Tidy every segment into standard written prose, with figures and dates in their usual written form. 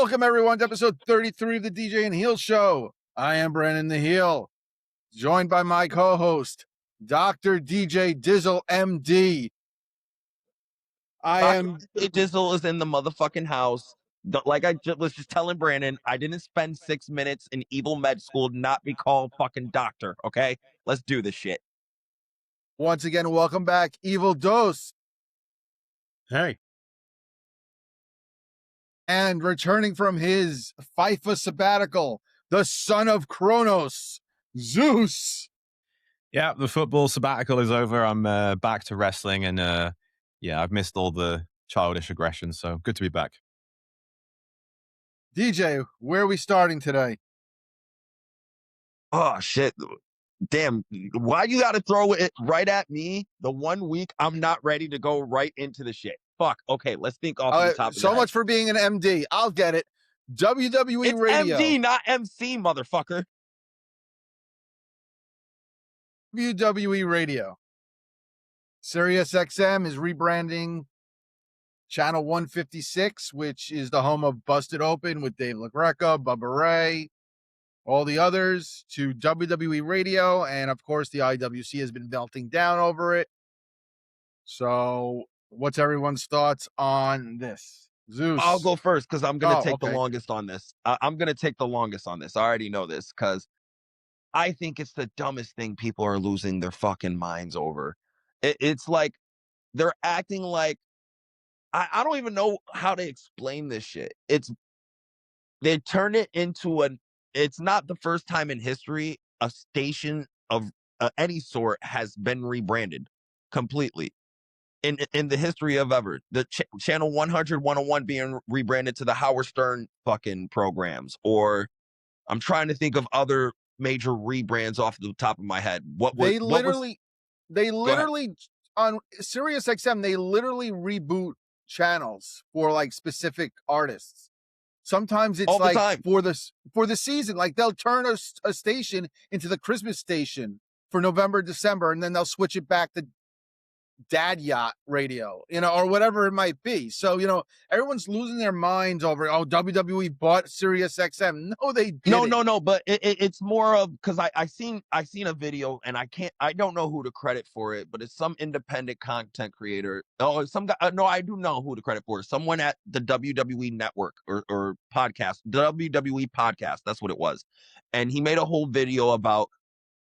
Welcome, everyone, to episode 33 of the DJ and Heel Show. I am Brandon the Heel, joined by my co-host, Dr. DJ Dizzle, MD. DJ Dizzle is in the motherfucking house. Like I was just telling Brandon, I didn't spend 6 minutes in evil med school to not be called fucking doctor, okay? Let's do this shit. Once again, welcome back, Evil Dose. Hey. And returning from his FIFA sabbatical, the son of Kronos, Zeus. Yeah, the football sabbatical is over. I'm back to wrestling, and I've missed all the childish aggression, so good to be back. DJ, where are we starting today? Oh, shit. Damn, why you gotta throw it right at me the 1 week I'm not ready to go right into the shit? Fuck. Okay, let's think off the top of so much for being an MD. I'll get it. WWE Radio. MD, not MC, motherfucker. WWE Radio. Sirius XM is rebranding Channel 156, which is the home of Busted Open with Dave LaGreca, Bubba Ray, all the others, to WWE Radio. And of course, the IWC has been melting down over it. So what's everyone's thoughts on this? Zeus. I'll go first because I'm going to take the longest on this. I'm going to take the longest on this. I already know this because I think it's the dumbest thing people are losing their fucking minds over. It's like they're acting like I don't even know how to explain this shit. They turn it into it's not the first time in history a station of any sort has been rebranded completely. In the history of ever, the channel 100, 101 being rebranded to the Howard Stern fucking programs, or I'm trying to think of other major rebrands off the top of my head. They literally on Sirius XM, they literally reboot channels for like specific artists. Sometimes it's like for the season, like they'll turn a station into the Christmas station for November, December, and then they'll switch it back to Dad Yacht Radio, or whatever it might be. So, everyone's losing their minds over, WWE bought Sirius XM. No, they didn't. No, but it's more of, because I seen a video, and I don't know who to credit for it, but it's some independent content creator. Oh, some guy. No, I do know who to credit for. Someone at the WWE network or podcast, WWE podcast. That's what it was. And he made a whole video about,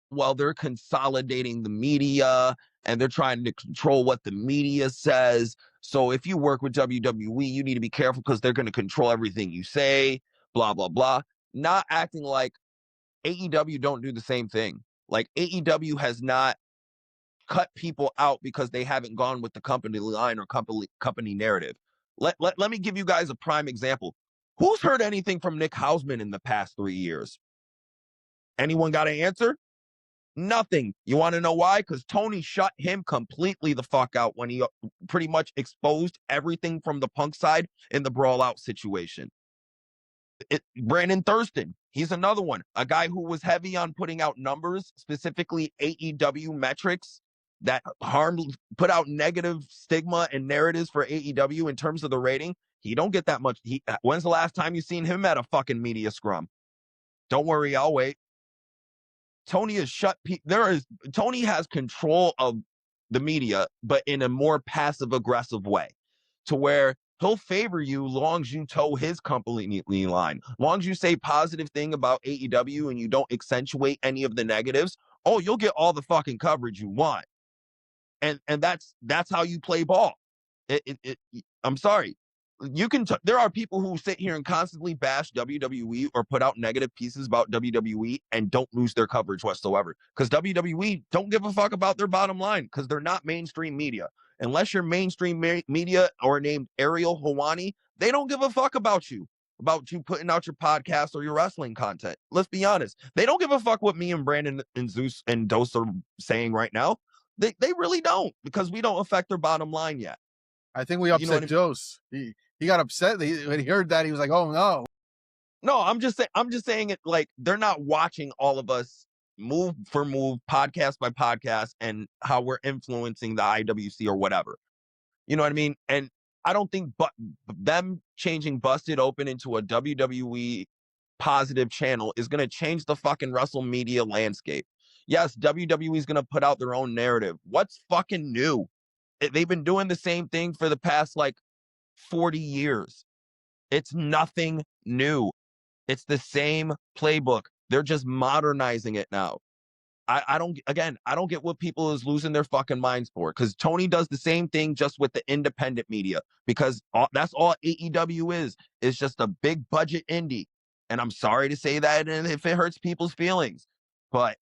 well, they're consolidating the media and they're trying to control what the media says. So if you work with WWE, you need to be careful because they're going to control everything you say, blah, blah, blah. Not acting like AEW don't do the same thing. Like AEW has not cut people out because they haven't gone with the company line or company narrative. Let me give you guys a prime example. Who's heard anything from Nick Hausman in the past 3 years? Anyone got an answer? Nothing. You want to know why? Because Tony shut him completely the fuck out when he pretty much exposed everything from the Punk side in the Brawl Out situation. Brandon Thurston, he's another one. A guy who was heavy on putting out numbers, specifically AEW metrics that put out negative stigma and narratives for AEW in terms of the rating. He don't get that much. When's the last time you seen him at a fucking media scrum? Don't worry, I'll wait. Tony Tony has control of the media, but in a more passive aggressive way, to where he'll favor you long as you toe his company line. Long as you say positive thing about AEW and you don't accentuate any of the negatives, you'll get all the fucking coverage you want. And that's how you play ball. I'm sorry. There are people who sit here and constantly bash WWE or put out negative pieces about WWE and don't lose their coverage whatsoever. Because WWE don't give a fuck about their bottom line because they're not mainstream media. Unless you're mainstream media or named Ariel Helwani, they don't give a fuck about you putting out your podcast or your wrestling content. Let's be honest. They don't give a fuck what me and Brandon and Zeus and Dose are saying right now. They really don't, because we don't affect their bottom line yet. I think we upset Dose. He got upset when he heard that. He was like, "Oh no!" No, I'm just saying it like they're not watching all of us move for move, podcast by podcast, and how we're influencing the IWC or whatever. You know what I mean? And I don't think them changing Busted Open into a WWE positive channel is going to change the fucking Wrestle media landscape. Yes, WWE is going to put out their own narrative. What's fucking new? They've been doing the same thing for the past like 40 years. It's nothing new. It's the same playbook. They're just modernizing it now. I don't get what people is losing their fucking minds for, because Tony does the same thing just with the independent media, because that's all AEW is. It's just a big budget indie. And I'm sorry to say that, and if it hurts people's feelings, but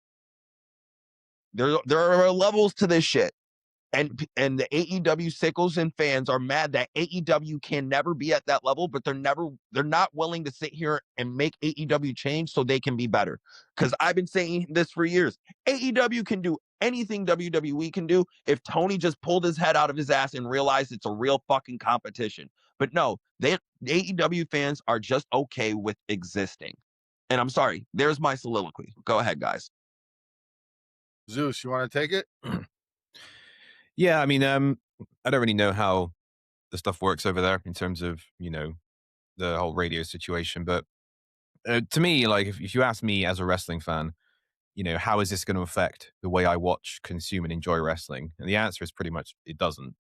there are levels to this shit. And the AEW sickles and fans are mad that AEW can never be at that level, but they're not willing to sit here and make AEW change so they can be better. Because I've been saying this for years. AEW can do anything WWE can do if Tony just pulled his head out of his ass and realized it's a real fucking competition. But no, the AEW fans are just okay with existing. And I'm sorry, there's my soliloquy. Go ahead, guys. Zeus, you want to take it? Yeah, I mean, I don't really know how the stuff works over there in terms of, the whole radio situation. But to me, like, if you ask me as a wrestling fan, how is this going to affect the way I watch, consume, and enjoy wrestling? And the answer is pretty much it doesn't.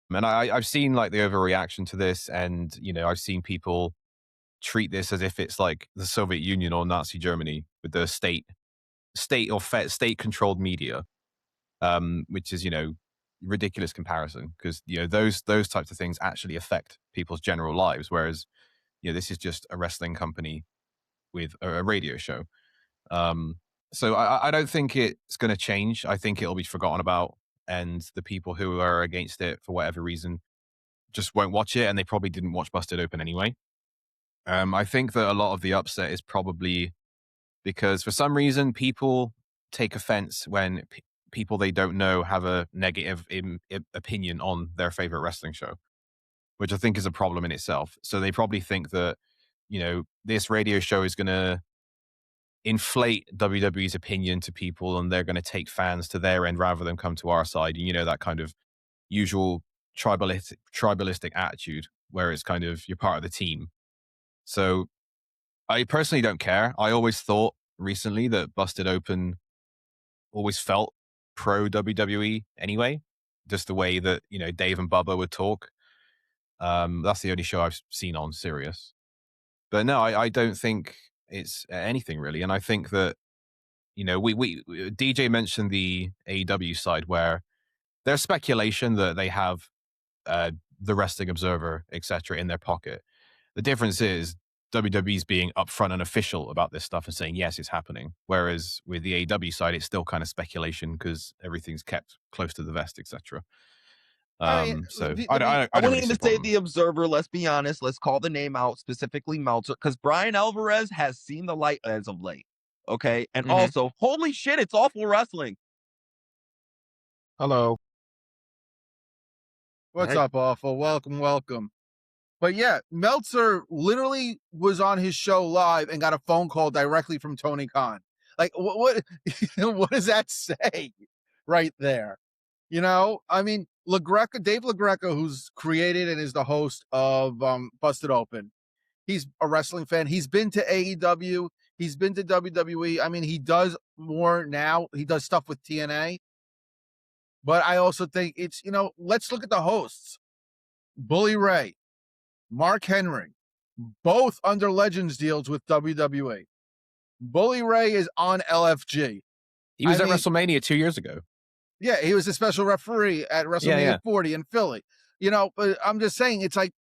And I've seen like the overreaction to this, and I've seen people treat this as if it's like the Soviet Union or Nazi Germany with the state controlled media, which is ridiculous comparison, because those types of things actually affect people's general lives, whereas this is just a wrestling company with a radio show. So I don't think it's going to change. I think it'll be forgotten about, and the people who are against it for whatever reason just won't watch it, and they probably didn't watch Busted Open anyway. I think that a lot of the upset is probably because for some reason people take offense when people they don't know have a negative opinion on their favorite wrestling show, which I think is a problem in itself. So they probably think that, this radio show is going to inflate WWE's opinion to people, and they're going to take fans to their end rather than come to our side. That kind of usual tribalistic attitude where it's kind of you're part of the team. So I personally don't care. I always thought recently that Busted Open always felt pro WWE anyway, just the way that Dave and Bubba would talk. That's the only show I've seen on Sirius. But no, I don't think it's anything really. And I think that we DJ mentioned the AEW side where there's speculation that they have the Wrestling Observer, etc., in their pocket. The difference is WWE's being upfront and official about this stuff and saying, yes, it's happening. Whereas with the AEW side, it's still kind of speculation because everything's kept close to the vest, etc. I wouldn't even say the Observer. Let's be honest. Let's call the name out, specifically Meltzer, because Brian Alvarez has seen the light as of late. Okay. And also, holy shit, it's awful wrestling. Hello. What's up, awful? Welcome. But yeah, Meltzer literally was on his show live and got a phone call directly from Tony Khan. Like, what does that say right there? I mean, Dave LaGreca, who's created and is the host of Busted Open, he's a wrestling fan. He's been to AEW. He's been to WWE. I mean, he does more now. He does stuff with TNA. But I also think it's, let's look at the hosts. Bully Ray, Mark Henry, both under Legends deals with WWE. Bully Ray is on LFG. He was at WrestleMania 2 years ago. Yeah, he was a special referee at WrestleMania 40 in Philly. But I'm just saying, it's like,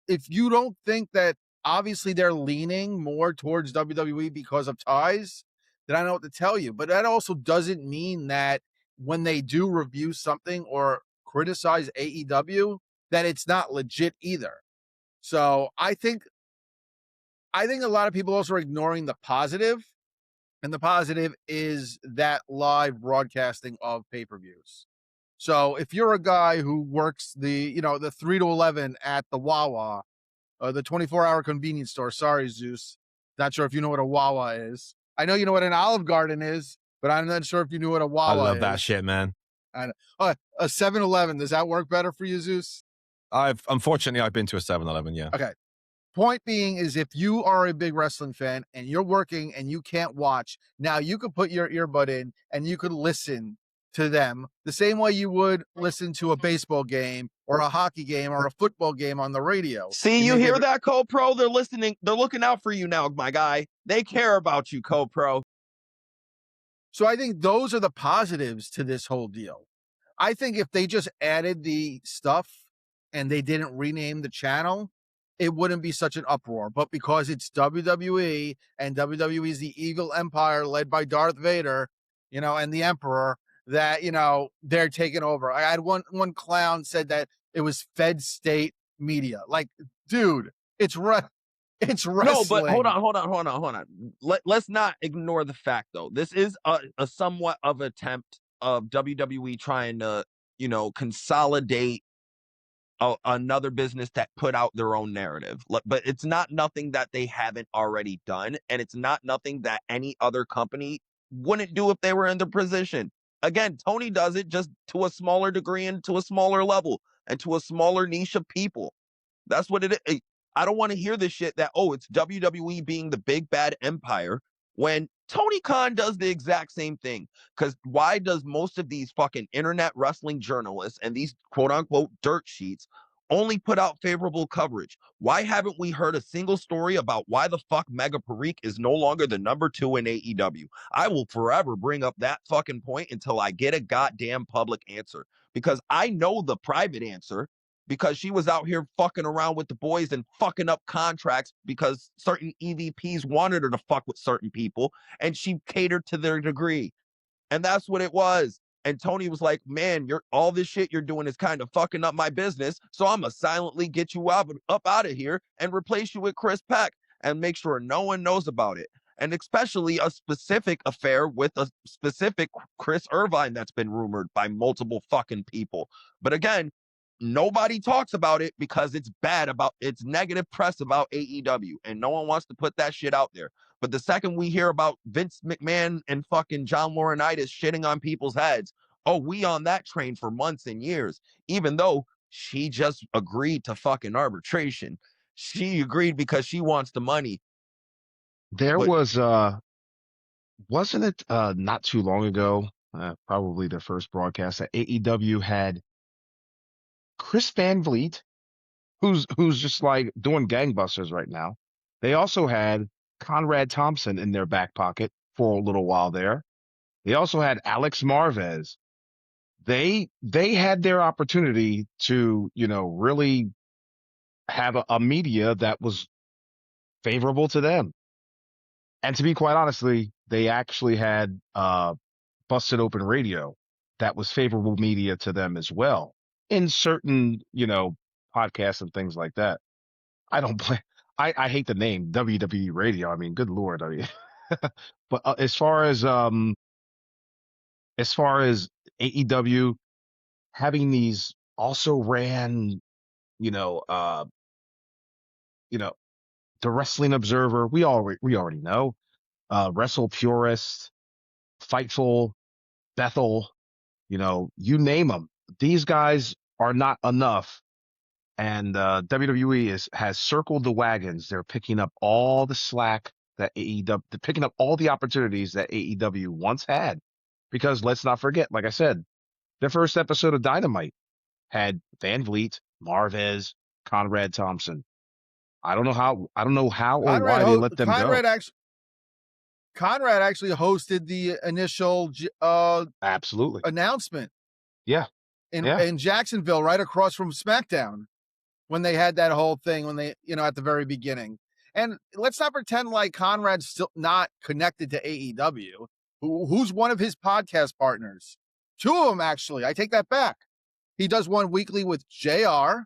if you don't think that obviously they're leaning more towards WWE because of ties, then I don't know what to tell you. But that also doesn't mean that when they do review something or criticize AEW, that it's not legit either. So I think a lot of people also are ignoring the positive, and the positive is that live broadcasting of pay-per-views. So if you're a guy who works the 3 to 11 at the Wawa, the 24-hour convenience store, sorry, Zeus, not sure if you know what a Wawa is. I know you know what an Olive Garden is, but I'm not sure if you knew what a Wawa is. I love that shit, man. I know. A 7-Eleven, does that work better for you, Zeus? Unfortunately I've been to a 7-Eleven. Yeah. Okay. Point being is if you are a big wrestling fan and you're working and you can't watch, now you could put your earbud in and you could listen to them the same way you would listen to a baseball game or a hockey game or a football game on the radio. See, you hear that, Co-Pro? They're listening. They're looking out for you now, my guy. They care about you, Co-Pro. So I think those are the positives to this whole deal. I think if they just added the stuff and they didn't rename the channel, it wouldn't be such an uproar. But because it's WWE and WWE is the evil empire led by Darth Vader, and the Emperor, that, they're taking over. I had one clown said that it was Fed state media. Like, dude, it's wrestling. No, but hold on. Let's not ignore the fact, though. This is a somewhat of an attempt of WWE trying to, consolidate another business that put out their own narrative. But it's not nothing that they haven't already done, and it's not nothing that any other company wouldn't do if they were in the position. Again, Tony does it just to a smaller degree and to a smaller level and to a smaller niche of people. That's what it is. I don't want to hear this shit that, it's WWE being the big bad empire when Tony Khan does the exact same thing. Because why does most of these fucking internet wrestling journalists and these quote unquote dirt sheets only put out favorable coverage? Why haven't we heard a single story about why the fuck Mega Parikh is no longer the number 2 in AEW? I will forever bring up that fucking point until I get a goddamn public answer. Because I know the private answer. Because she was out here fucking around with the boys and fucking up contracts because certain EVPs wanted her to fuck with certain people, and she catered to their degree. And that's what it was. And Tony was like, man, all this shit you're doing is kind of fucking up my business, so I'm going to silently get you up out of here and replace you with Chris Peck and make sure no one knows about it. And especially a specific affair with a specific Chris Irvine that's been rumored by multiple fucking people. But again, nobody talks about it because it's negative press about AEW, and no one wants to put that shit out there. But the second we hear about Vince McMahon and fucking John Laurinaitis shitting on people's heads, we on that train for months and years, even though she just agreed to fucking arbitration. She agreed because she wants the money. There was, wasn't it not too long ago, probably the first broadcast, that AEW had Chris Van Vliet, who's just like doing gangbusters right now. They also had Conrad Thompson in their back pocket for a little while there. They also had Alex Marvez. They had their opportunity to, really have a media that was favorable to them. And to be quite honestly, they actually had Busted Open Radio that was favorable media to them as well. In certain, podcasts and things like that. I don't play. I hate the name WWE Radio. I mean, good Lord. I mean, but as far as AEW having these also ran, the Wrestling Observer, we already know, Wrestle Purist, Fightful, Bethel, you name them. These guys are not enough. And WWE has circled the wagons. They're picking up all the slack that they're picking up all the opportunities that AEW once had. Because let's not forget, like I said, the first episode of Dynamite had Van Vliet, Marvez, Conrad Thompson. I don't know how or why they let them go. Conrad actually hosted the initial absolutely announcement. Yeah. In Jacksonville, right across from SmackDown, when they had that whole thing, when they, at the very beginning. And let's not pretend like Conrad's still not connected to AEW, who's one of his podcast partners. 2 of them, actually. I take that back. He does one weekly with JR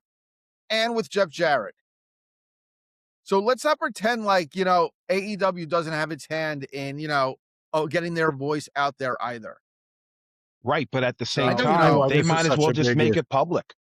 and with Jeff Jarrett. So let's not pretend like, AEW doesn't have its hand in, getting their voice out there either. Right. But at the same time, they might as well just make it public.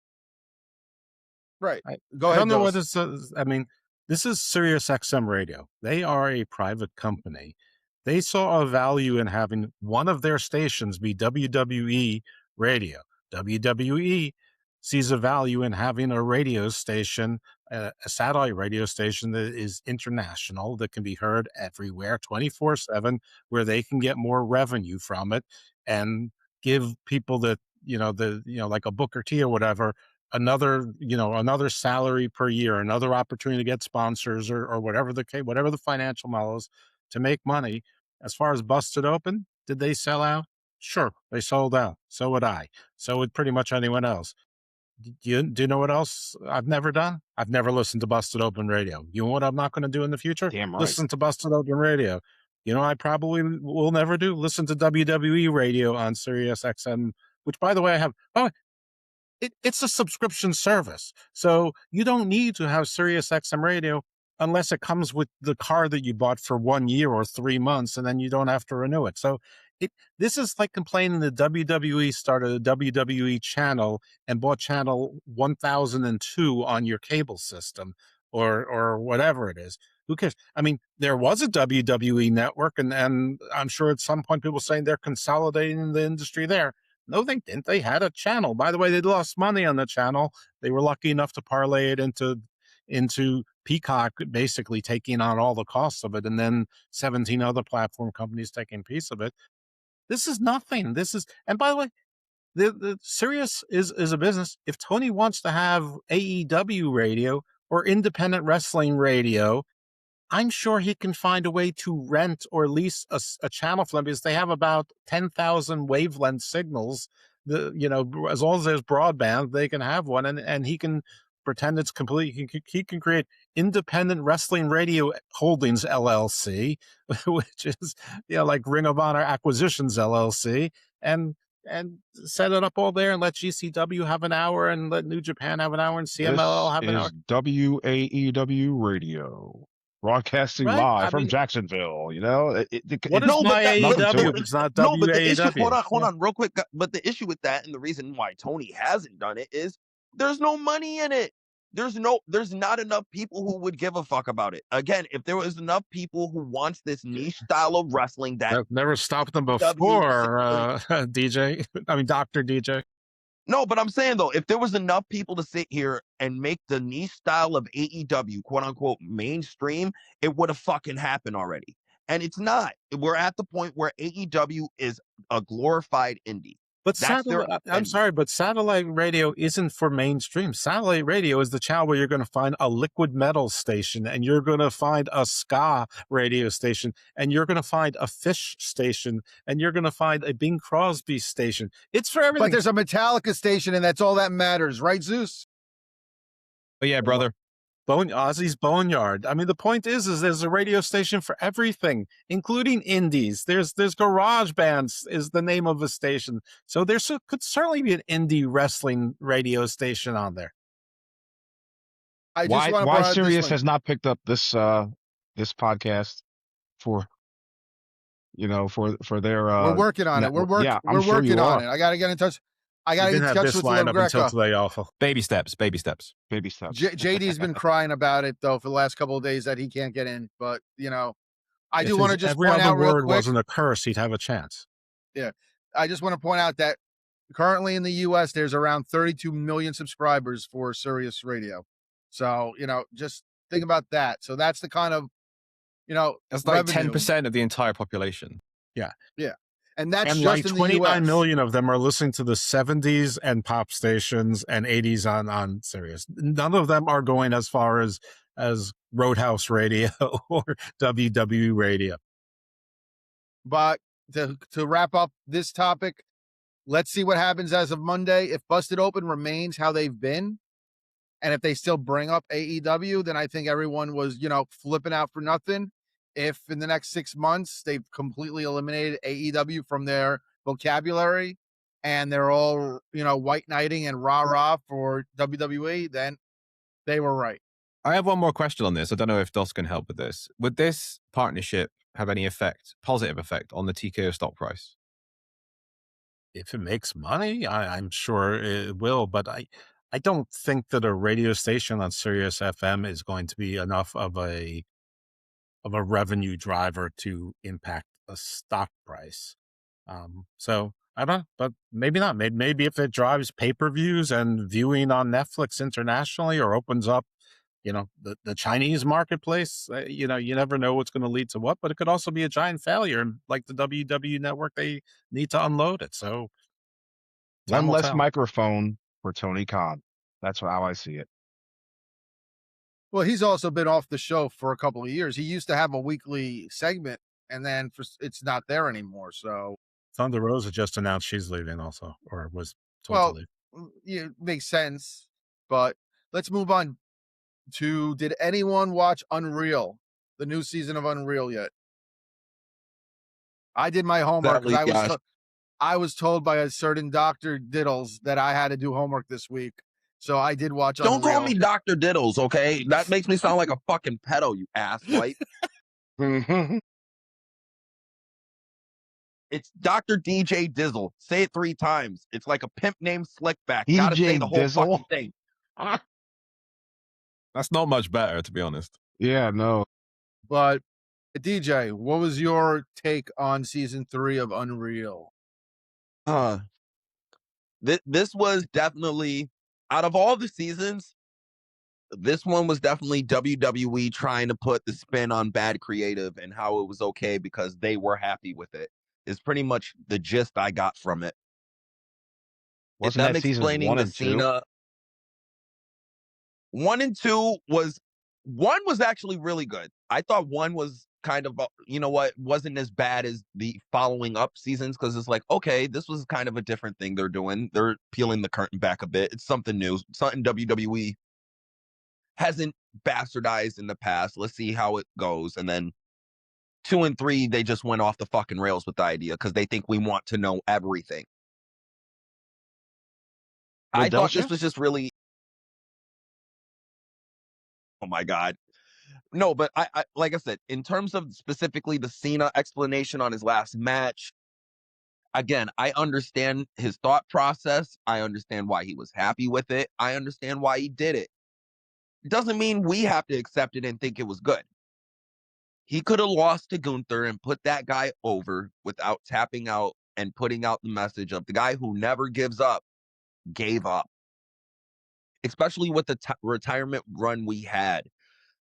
Right. Go ahead. I don't know what this is. I mean, this is Sirius XM Radio. They are a private company. They saw a value in having one of their stations be WWE Radio. WWE sees a value in having a radio station, a satellite radio station that is international, that can be heard everywhere 24/7, where they can get more revenue from it and give people that, like a Booker T or whatever, another salary per year, another opportunity to get sponsors or whatever the financial model is to make money. As far as Busted Open, did they sell out? Sure, they sold out. So would I. So would pretty much anyone else. Do you know what else I've never done? I've never listened to Busted Open Radio. You know what I'm not going to do in the future? Damn right. Listen to Busted Open Radio. You know, I probably will never do. Listen to WWE Radio on Sirius XM, which, by the way, I have. Oh, it's a subscription service. So you don't need to have Sirius XM Radio unless it comes with the car that you bought for 1 year or 3 months, and then you don't have to renew it. So this is like complaining that WWE started a WWE channel and bought channel 1002 on your cable system or whatever it is. Who cares? I mean, there was a WWE network, and I'm sure at some point people saying they're consolidating the industry there. No, they didn't. They had a channel. By the way, they lost money on the channel. They were lucky enough to parlay it into Peacock, basically taking on all the costs of it, and then 17 other platform companies taking a piece of it. This is nothing. And by the way, the Sirius is a business. If Tony wants to have AEW radio or independent wrestling radio, I'm sure he can find a way to rent or lease a channel for them, because they have about 10,000 wavelength signals. As long as there's broadband, they can have one, and he can pretend it's complete. He can create Independent Wrestling Radio Holdings LLC, which is like Ring of Honor Acquisitions LLC, and set it up all there, and let GCW have an hour, and let New Japan have an hour, and CMLL have an hour. WAEW Radio. Broadcasting live from Jacksonville, what is my AEW? It's not WAEW. No, but the issue, hold on, real quick. But the issue with that, and the reason why Tony hasn't done it, is there's no money in it. There's not enough people who would give a fuck about it. Again, if there was enough people who wants this niche style of wrestling, that I've never stopped them before, DJ. I mean, Dr. DJ. No, but I'm saying, though, if there was enough people to sit here and make the niche style of AEW, quote unquote, mainstream, it would have fucking happened already. And it's not. We're at the point where AEW is a glorified indie. But I'm sorry, but satellite radio isn't for mainstream. Satellite radio is the channel where you're going to find a liquid metal station, and you're going to find a ska radio station, and you're going to find a Fish station, and you're going to find a Bing Crosby station. It's for everything. But there's a Metallica station, and that's all that matters, right, Zeus? Oh yeah, brother. Ozzy's Boneyard. I mean, the point is there's a radio station for everything, including indies. There's Garage Bands is the name of a station. So could certainly be an indie wrestling radio station on there. Why Sirius has not picked up this podcast for their we're working on it. We're working on it. I got to get in touch. I got to get in touch with Lil Greco. Baby steps. JD's been crying about it, though, for the last couple of days that he can't get in. But, I do want to just point out real quick. Every other word wasn't a curse, he'd have a chance. Yeah. I just want to point out that currently in the U.S., there's around 32 million subscribers for Sirius Radio. So, just think about that. So that's the kind of, that's like 10% of the entire population. Yeah. Yeah. And that's just like in the 29 million of them are listening to the 70s and pop stations and 80s on Sirius. None of them are going as far as Roadhouse Radio or WWE Radio. But to wrap up this topic, let's see what happens as of Monday. If Busted Open remains how they've been, and if they still bring up AEW, then I think everyone was, flipping out for nothing. If in the next 6 months they've completely eliminated AEW from their vocabulary and they're all, white knighting and rah-rah for WWE, then they were right. I have one more question on this. I don't know if Dos can help with this. Would this partnership have any positive effect on the TKO stock price? If it makes money, I'm sure it will, but I don't think that a radio station on Sirius FM is going to be enough of a revenue driver to impact a stock price. So I don't know, but maybe not. Maybe if it drives pay-per-views and viewing on Netflix internationally, or opens up, the Chinese marketplace, you never know what's going to lead to what, but it could also be a giant failure. And like the WWE network, they need to unload it. So time One will less tell. microphone for Tony Khan. That's how I see it. Well, he's also been off the show for a couple of years. He used to have a weekly segment, and then it's not there anymore. So Thunder Rosa just announced she's leaving also, or was told to leave. Yeah, makes sense. But let's move on to, did anyone watch Unreal, the new season of Unreal yet? I did my homework because I was told by a certain Dr. Diddles that I had to do homework this week. So I did watch Unreal. Don't call me Dr. Diddles, okay? That makes me sound like a fucking pedo, you asswipe. It's Dr. Deejay Dizzle. Say it 3 times. It's like a pimp named Slickback. Gotta say the whole fucking thing. That's not much better, to be honest. Yeah, no. But DJ, what was your take on season 3 of Unreal? This was definitely, out of all the seasons, this one was definitely WWE trying to put the spin on bad creative and how it was okay because they were happy with it. Is pretty much the gist I got from it. Wasn't that seasons 1 and 2? Cena. 1 and 2 was actually really good. I thought 1 was kind of, wasn't as bad as the following up seasons, because it's like, okay, this was kind of a different thing they're doing. They're peeling the curtain back a bit. It's something new, something WWE hasn't bastardized in the past. Let's see how it goes. And then 2 and 3, they just went off the fucking rails with the idea because they think we want to know everything. Well, I thought this was just really, oh my God. No, but I like I said, in terms of specifically the Cena explanation on his last match, again, I understand his thought process. I understand why he was happy with it. I understand why he did it. It doesn't mean we have to accept it and think it was good. He could have lost to Gunther and put that guy over without tapping out and putting out the message of the guy who never gives up, gave up. Especially with the retirement run we had.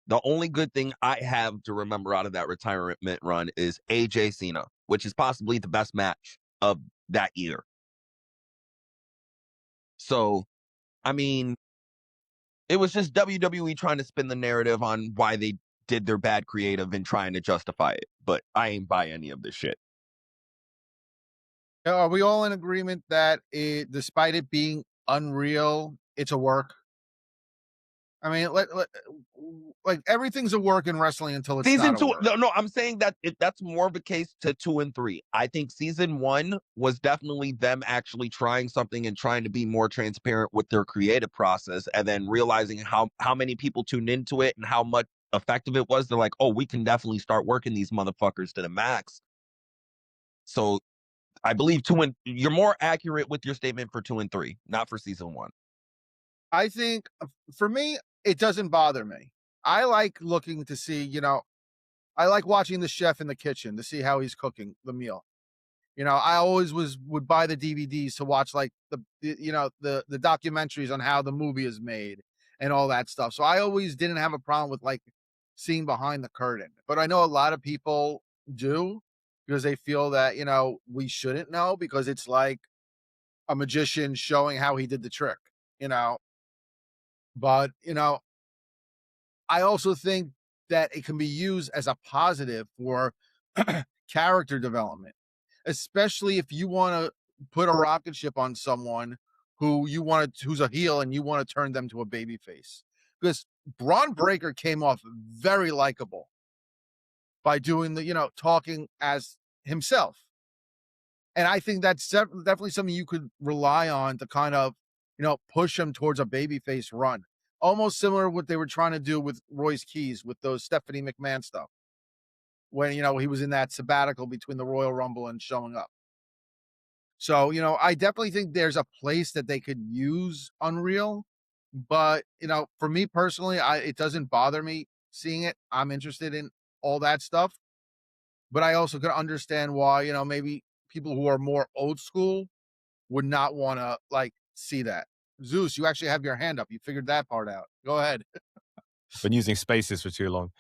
The only good thing I have to remember out of that retirement run is AJ Cena, which is possibly the best match of that year. So, I mean, it was just WWE trying to spin the narrative on why they did their bad creative and trying to justify it. But I ain't buy any of this shit. Are we all in agreement that despite it being Unreal, it's a work? I mean, like everything's a work in wrestling until it's season not 2. A work. No, I'm saying that that's more of a case to 2 and 3. I think season 1 was definitely them actually trying something and trying to be more transparent with their creative process, and then realizing how many people tuned into it and how much effective it was. They're like, oh, we can definitely start working these motherfuckers to the max. So I believe you're more accurate with your statement for 2 and 3, not for season 1. I think for me, it doesn't bother me. I like looking to see, I like watching the chef in the kitchen to see how he's cooking the meal. I always would buy the DVDs to watch like the documentaries on how the movie is made and all that stuff. So I always didn't have a problem with like seeing behind the curtain. But I know a lot of people do, because they feel that, we shouldn't know because it's like a magician showing how he did the trick, But, I also think that it can be used as a positive for character development, especially if you want to put a rocket ship on someone who's a heel and you want to turn them to a baby face. Because Braun Breaker came off very likable by doing talking as himself. And I think that's definitely something you could rely on to kind of, push him towards a babyface run. Almost similar to what they were trying to do with Royce Keys with those Stephanie McMahon stuff. When, he was in that sabbatical between the Royal Rumble and showing up. So, I definitely think there's a place that they could use Unreal. But, for me personally, it doesn't bother me seeing it. I'm interested in all that stuff. But I also could understand why, maybe people who are more old school would not want to like see that. Zeus, you actually have your hand up. You figured that part out. Go ahead. Been using spaces for too long.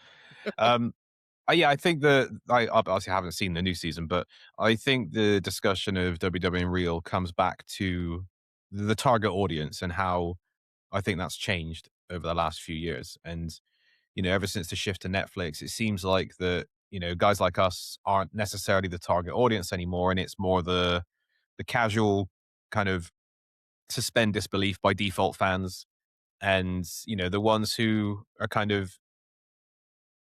Yeah, I think I obviously haven't seen the new season, but I think the discussion of WWE Unreal comes back to the target audience and how I think that's changed over the last few years. And, ever since the shift to Netflix, it seems like guys like us aren't necessarily the target audience anymore. And it's more the casual kind of suspend disbelief by default fans. And, the ones who are kind of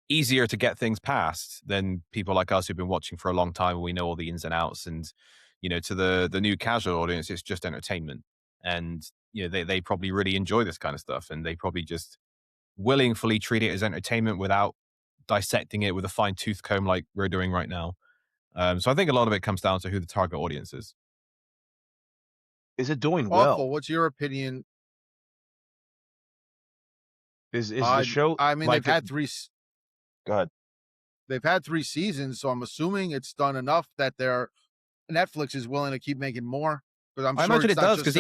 easier to get things past than people like us who've been watching for a long time and we know all the ins and outs. And to the new casual audience, it's just entertainment. And they probably really enjoy this kind of stuff, and they probably just willingly treat it as entertainment without dissecting it with a fine-tooth comb like we're doing right now. So I think a lot of it comes down to who the target audience is. Is it doing Awful. well? What's your opinion? Is the show? I mean, like they've had 3. Go ahead. They've had 3 seasons, so I'm assuming it's done enough that Netflix is willing to keep making more. But I imagine it does, because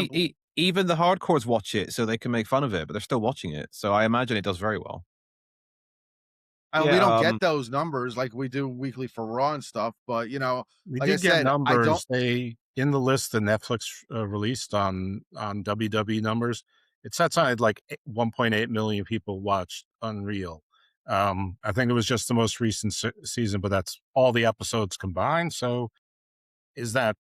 even the hardcores watch it so they can make fun of it, but they're still watching it. So I imagine it does very well. And we don't get those numbers like we do weekly for Raw and stuff, but we like did I get said, numbers. They in the list that Netflix released on WWE numbers, it said something like 1.8 million people watched Unreal. I think it was just the most recent season, but that's all the episodes combined. So is that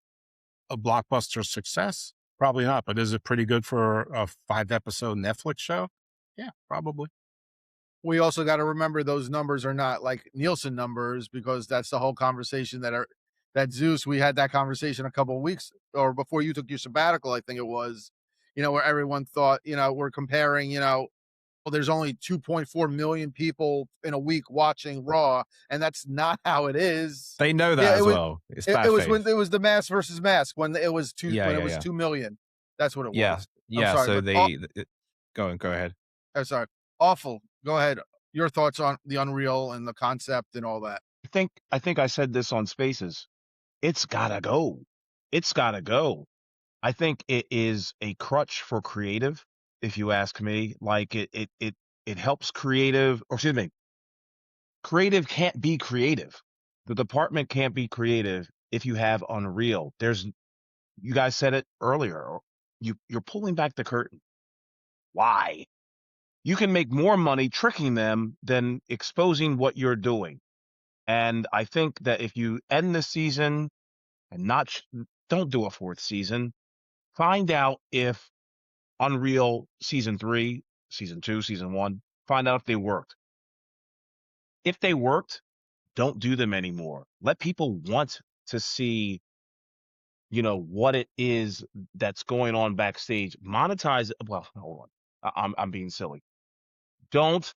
a blockbuster success? Probably not, but is it pretty good for a 5-episode Netflix show? Yeah, probably. We also got to remember those numbers are not like Nielsen numbers, because that's the whole conversation that Zeus, we had that conversation a couple of weeks or before you took your sabbatical, I think it was, where everyone thought, we're comparing, well, there's only 2.4 million people in a week watching Raw, and that's not how it is. They know that well. It's bad it was faith. when it was the mask versus mask, when it was 2 million. That's what it was. Yeah. Sorry, so go ahead. I'm sorry. Awful. Go ahead. Your thoughts on the Unreal and the concept and all that. I think I said this on Spaces. It's gotta go. It's gotta go. I think it is a crutch for creative, if you ask me. Like it helps creative, or excuse me, creative can't be creative. The department can't be creative if you have Unreal. You guys said it earlier. You're pulling back the curtain. Why? You can make more money tricking them than exposing what you're doing. And I think that if you end the season and don't do a 4th season, find out if Unreal season 3, season 2, season 1, find out if they worked. If they worked, don't do them anymore. Let people want to see, what it is that's going on backstage. Monetize. Well, hold on. I'm being silly. Don't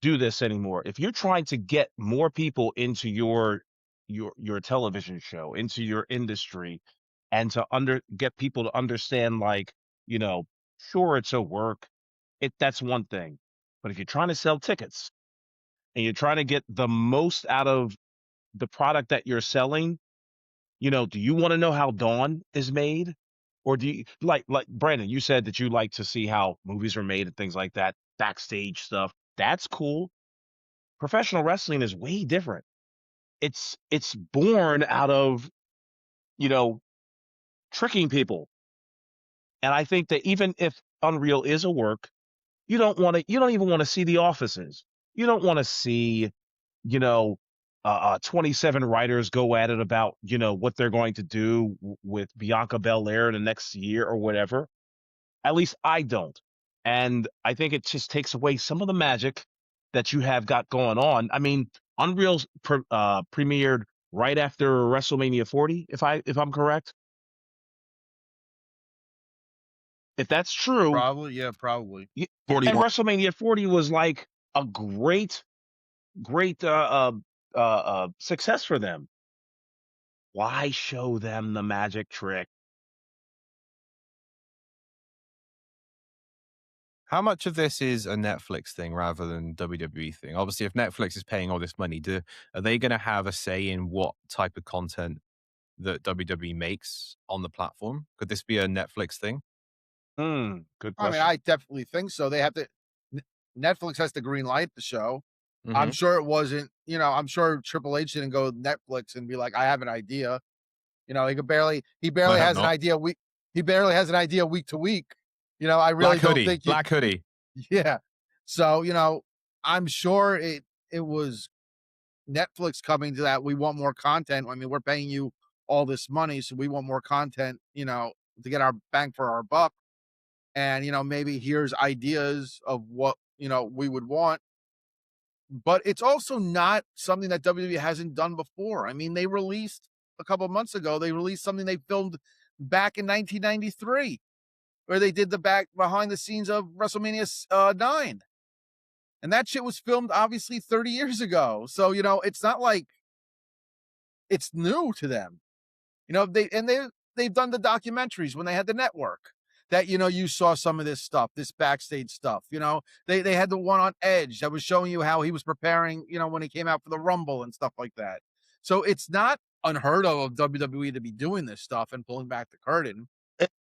do this anymore. If you're trying to get more people into your television show, into your industry, and to get people to understand, like, sure, it's a work. That's one thing. But if you're trying to sell tickets and you're trying to get the most out of the product that you're selling, do you want to know how Dawn is made? Or do you like Brandon, you said that you like to see how movies are made and things like that, backstage stuff. That's cool. Professional wrestling is way different. It's born out of, tricking people. And I think that even if Unreal is a work, you don't even want to see the offices. You don't want to see, 27 writers go at it about, what they're going to do with Bianca Belair the next year or whatever. At least I don't. And I think it just takes away some of the magic that you have got going on. I mean, Unreal's premiered right after WrestleMania 40, if I'm correct. If that's true, Probably. 41. And WrestleMania 40 was like a great success for them. Why show them the magic trick? How much of this is a Netflix thing rather than WWE thing? Obviously, if Netflix is paying all this money, are they going to have a say in what type of content that WWE makes on the platform? Could this be a Netflix thing? Good question. I mean, I definitely think so. They have to. Netflix has to green light the show. I'm sure it wasn't. I'm sure Triple H didn't go Netflix and be like, "I have an idea." He barely has an idea week. He barely has an idea week to week. I really don't think Black hoodie. Yeah. So I'm sure it was Netflix coming to that. We want more content. I mean, we're paying you all this money, so we want more content. To get our bang for our buck. And maybe here's ideas of what we would want. But it's also not something that WWE hasn't done before. I mean, they released a couple of months ago. They released something they filmed back in 1993, where they did the back behind the scenes of WrestleMania 9, and that shit was filmed obviously 30 years ago. So it's not like it's new to them. They've done the documentaries when they had the network. That you saw some of this stuff, this backstage stuff. They had the one on Edge that was showing you how he was preparing, when he came out for the Rumble and stuff like that. So it's not unheard of WWE to be doing this stuff and pulling back the curtain.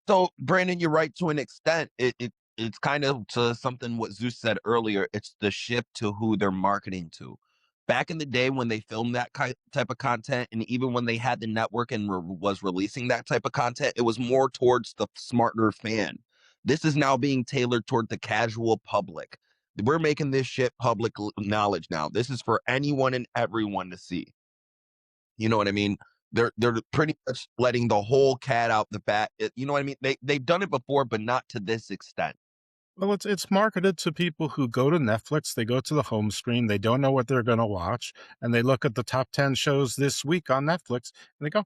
So Brandon, you're right to an extent. It's kind of to something what Zeus said earlier. It's the shift to who they're marketing to. Back in the day when they filmed that type of content, and even when they had the network and was releasing that type of content, it was more towards the smarter fan. This is now being tailored toward the casual public. We're making this shit public knowledge now. This is for anyone and everyone to see. You know what I mean? They're pretty much letting the whole cat out the bag. You know what I mean? They've done it before, but not to this extent. Well, it's marketed to people who go to Netflix, they go to the home screen, they don't know what they're going to watch, and they look at the top 10 shows this week on Netflix, and they go,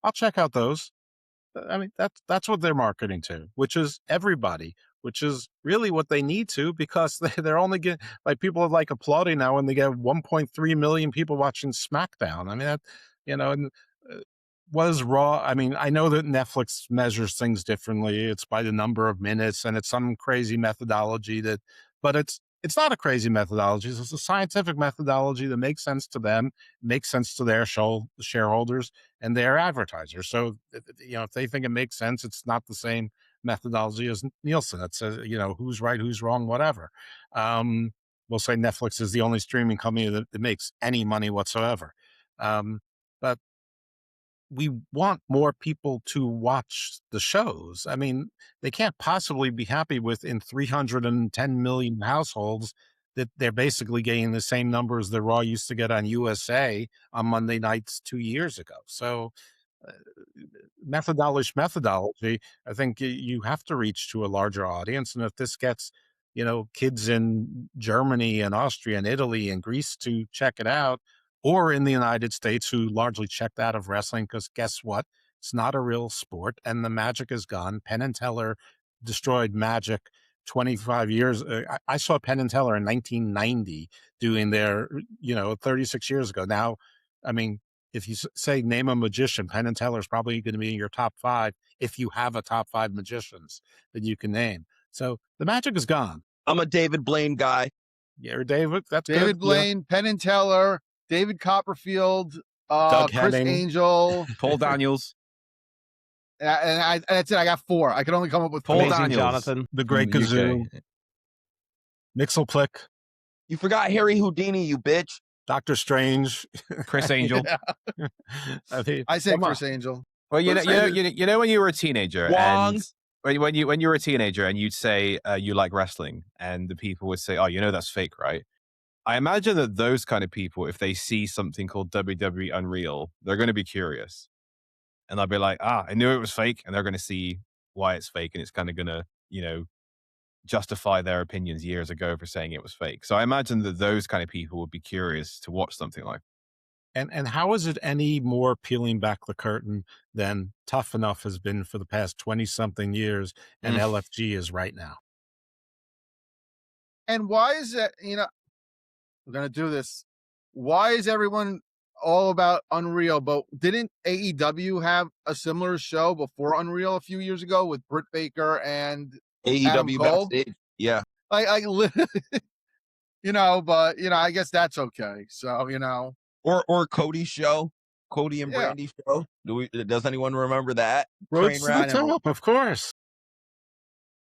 I'll check out those. I mean, that's what they're marketing to, which is everybody, which is really what they need to, because they're only getting, like, people are like applauding now when they get 1.3 million people watching SmackDown. I mean, that, and was Raw. I mean, I know that Netflix measures things differently. It's by the number of minutes, and it's some crazy methodology but it's not a crazy methodology. It's a scientific methodology that makes sense to them, makes sense to their shareholders and their advertisers. So, if they think it makes sense, it's not the same methodology as Nielsen. That says, who's right, who's wrong, whatever. We'll say Netflix is the only streaming company that makes any money whatsoever. But we want more people to watch the shows. I mean, they can't possibly be happy with, in 310 million households, that they're basically getting the same numbers that Raw used to get on USA on Monday nights 2 years ago. So methodology, I think you have to reach to a larger audience. And if this gets, kids in Germany and Austria and Italy and Greece to check it out, or in the United States, who largely checked out of wrestling because guess what? It's not a real sport, and the magic is gone. Penn and Teller destroyed magic 25 years. I saw Penn and Teller in 1990 doing their, 36 years ago. Now, I mean, if you say name a magician, Penn and Teller is probably going to be in your top 5 if you have a top 5 magicians that you can name. So the magic is gone. I'm a David Blaine guy. Yeah, David. That's David good. Blaine, Penn and Teller, David Copperfield, Doug Chris Henning. Angel, Paul Daniels. And that's it. I got 4. I could only come up with Paul 4. Daniels. Jonathan, the Great Kazoo, Mixelplick, You forgot Harry Houdini, you bitch. Doctor Strange, Chris Angel. Yeah. I I say Chris Angel. Well, Chris Angel. when you were a teenager, Wong. and when you were a teenager, and you'd say you like wrestling, and the people would say, "Oh, that's fake, right?" I imagine that those kind of people, if they see something called WWE Unreal, they're going to be curious, and they'll be like, I knew it was fake, and they're going to see why it's fake, and it's kind of going to, justify their opinions years ago for saying it was fake. So I imagine that those kind of people would be curious to watch something like. And how is it any more peeling back the curtain than Tough Enough has been for the past 20-something years, and LFG is right now? And why is that? We're going to do this. Why is everyone all about Unreal? But didn't AEW have a similar show before Unreal a few years ago with Britt Baker and AEW backstage? Yeah. I but I guess that's okay. So, Or Cody's show. Cody and Brandy show. Does anyone remember that? Roads to the top, of course.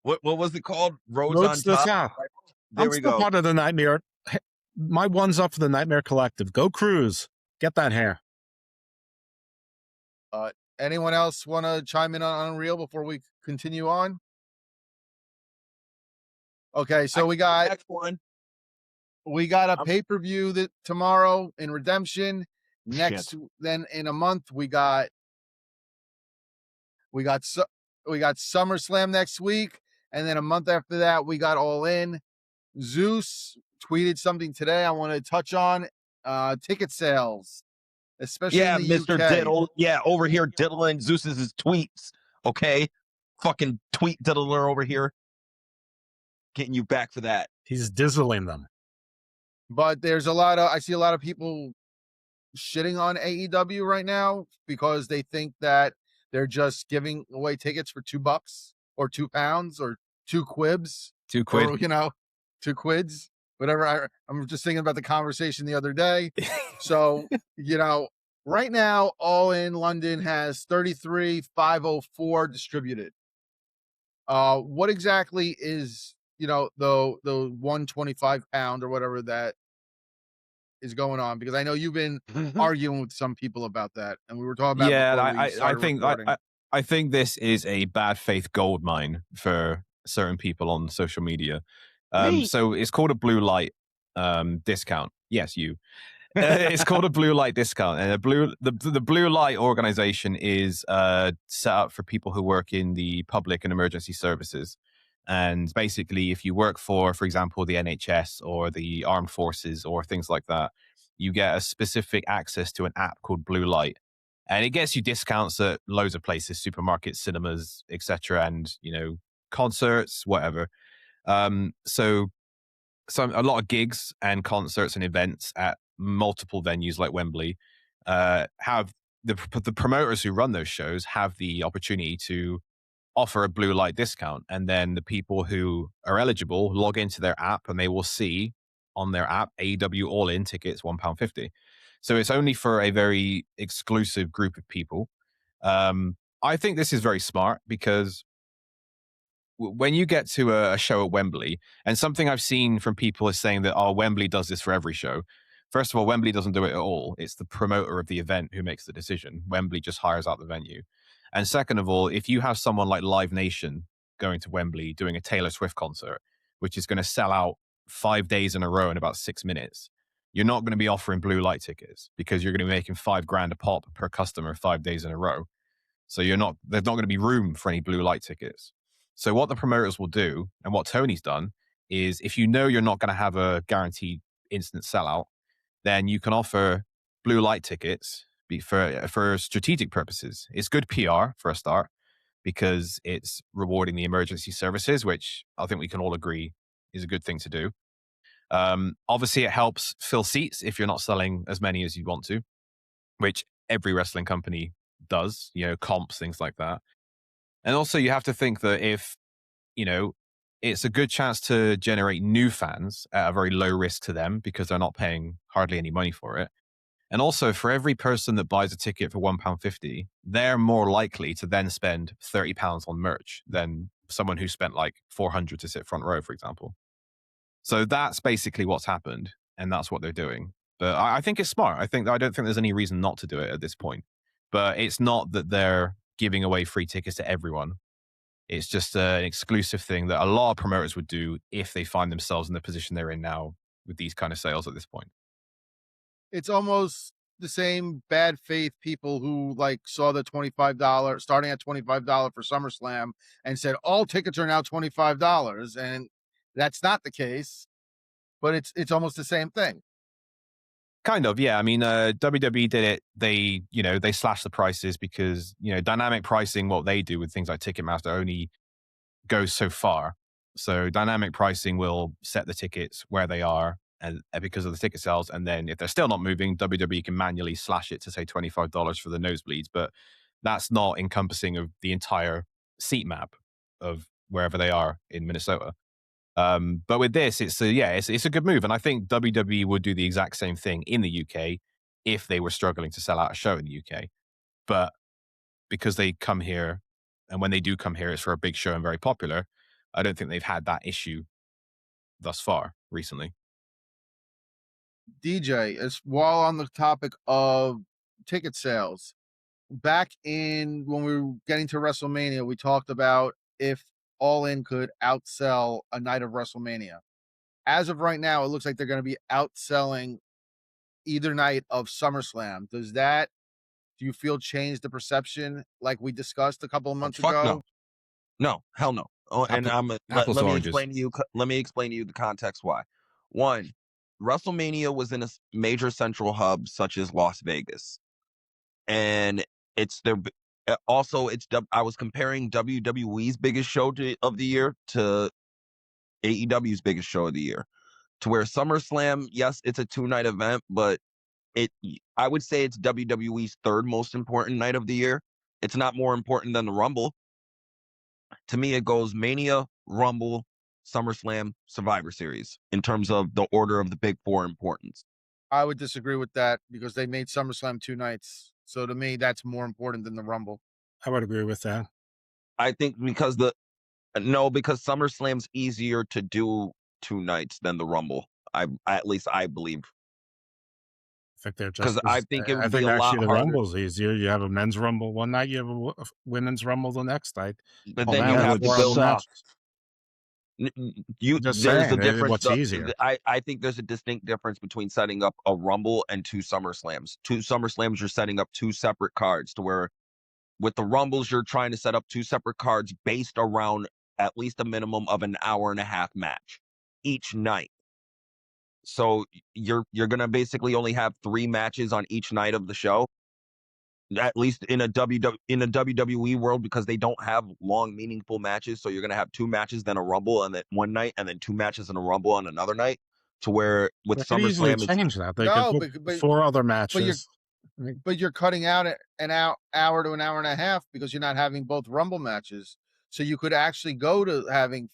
What was it called? Roads on to the top. top. There I'm we still go. part of the Nightmare. My one's up for the Nightmare Collective. Go Cruise. Get that hair. Anyone else want to chime in on Unreal before we continue on? Okay, so we got next one. We got a pay-per-view that tomorrow in Redemption. Then in a month we got SummerSlam next week, and then a month after that we got All In. Zeus tweeted something today I want to touch on. Ticket sales, especially in the Mr. UK. Diddle. Yeah, over here diddling Zeus's tweets. Okay, fucking tweet diddler over here, getting you back for that. He's dizzling them. But I see a lot of people shitting on AEW right now because they think that they're just giving away tickets for $2 or £2 or 2 quibs. 2 quid. Or, 2 quids, whatever. I'm just thinking about the conversation the other day. So, right now, All In London has 33,504 distributed. What exactly is, the £125 or whatever that is going on? Because I know you've been arguing with some people about that, and we were talking about I think this is a bad faith gold mine for certain people on social media. So it's called a blue light discount. Yes, you. It's called a blue light discount, and the blue light organization is set up for people who work in the public and emergency services. And basically, if you work for example, the NHS or the armed forces or things like that, you get a specific access to an app called Blue Light, and it gets you discounts at loads of places, supermarkets, cinemas, etc., and concerts, whatever. So a lot of gigs and concerts and events at multiple venues like Wembley have the promoters who run those shows have the opportunity to offer a blue light discount, and then the people who are eligible log into their app and they will see on their app AEW All In tickets £1.50. So it's only for a very exclusive group of people. I think this is very smart because when you get to a show at Wembley, and something I've seen from people is saying that, Wembley does this for every show. First of all, Wembley doesn't do it at all. It's the promoter of the event who makes the decision. Wembley just hires out the venue. And second of all, if you have someone like Live Nation going to Wembley doing a Taylor Swift concert, which is going to sell out 5 days in a row in about 6 minutes, you're not going to be offering blue light tickets because you're going to be making $5,000 a pop per customer 5 days in a row. So there's not going to be room for any blue light tickets. So what the promoters will do, and what Tony's done, is if you're not going to have a guaranteed instant sellout, then you can offer blue light tickets for strategic purposes. It's good PR for a start because it's rewarding the emergency services, which I think we can all agree is a good thing to do. Obviously, it helps fill seats if you're not selling as many as you want to, which every wrestling company does, comps, things like that. And also you have to think that if, it's a good chance to generate new fans at a very low risk to them because they're not paying hardly any money for it. And also, for every person that buys a ticket for £1.50, they're more likely to then spend £30 on merch than someone who spent like $400 to sit front row, for example. So that's basically what's happened, and that's what they're doing. But I think it's smart. I don't think there's any reason not to do it at this point. But it's not that they're giving away free tickets to everyone. It's just an exclusive thing that a lot of promoters would do if they find themselves in the position they're in now with these kind of sales at this point. It's almost the same bad faith people who saw the $25 starting at $25 for SummerSlam and said all tickets are now $25, and that's not the case. But it's almost the same thing. Kind of, yeah. I mean, WWE did it. They slashed the prices because dynamic pricing. What they do with things like Ticketmaster only goes so far. So dynamic pricing will set the tickets where they are, and because of the ticket sales, and then if they're still not moving, WWE can manually slash it to say $25 for the nosebleeds, but that's not encompassing of the entire seat map of wherever they are in Minnesota. But with this, it's a good move, and I think WWE would do the exact same thing in the UK if they were struggling to sell out a show in the UK. But because they come here, and when they do come here, it's for a big show and very popular, I don't think they've had that issue thus far recently. DJ, as while on the topic of ticket sales, back in when we were getting to WrestleMania, we talked about if All In could outsell a night of WrestleMania. As of right now, it looks like they're going to be outselling either night of SummerSlam. Does that, do you feel, change the perception like we discussed a couple of months ago? No, hell no. Oh, and let me explain to you. Let me explain to you the context why. One, WrestleMania was in a major central hub such as Las Vegas, and it's their. Also, I was comparing WWE's biggest show of the year to AEW's biggest show of the year, to where SummerSlam, yes, it's a 2-night event, but I would say it's WWE's third most important night of the year. It's not more important than the Rumble. To me, it goes Mania, Rumble, SummerSlam, Survivor Series in terms of the order of the big four importance. I would disagree with that because they made SummerSlam 2 nights. So to me, that's more important than the Rumble. I would agree with that. I think because SummerSlam's easier to do 2 nights than the Rumble. At least I believe. I think they're just. I think it would be a lot the harder. Rumble's easier. You have a men's Rumble one night, you have a women's Rumble the next night. But then you have to build up. There's a difference. What's easier? I think there's a distinct difference between setting up a Rumble and 2 SummerSlams. 2 SummerSlams, you're setting up 2 separate cards, to where with the Rumbles, you're trying to set up 2 separate cards based around at least a minimum of an hour-and-a-half match each night. So you're gonna basically only have 3 matches on each night of the show, at least in a WWE world, because they don't have long, meaningful matches. So you're gonna have 2 matches, then a Rumble, and then one night, and then 2 matches and a Rumble on another night. To where with SummerSlam, change that. They could put 4 other matches. But you're cutting out an hour to an hour and a half because you're not having both Rumble matches. So you could actually go to having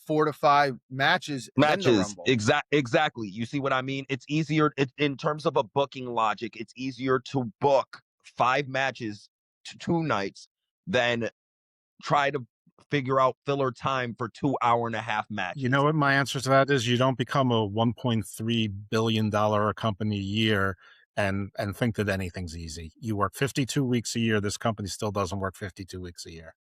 4 to 5 matches. Exactly. You see what I mean? It's easier in terms of a booking logic. It's easier to book 5 matches to 2 nights than try to figure out filler time for 2 hour-and-a-half matches. You know what my answer to that is? You don't become a $1.3 billion company a year and think that anything's easy. You work 52 weeks a year. This company still doesn't work 52 weeks a year.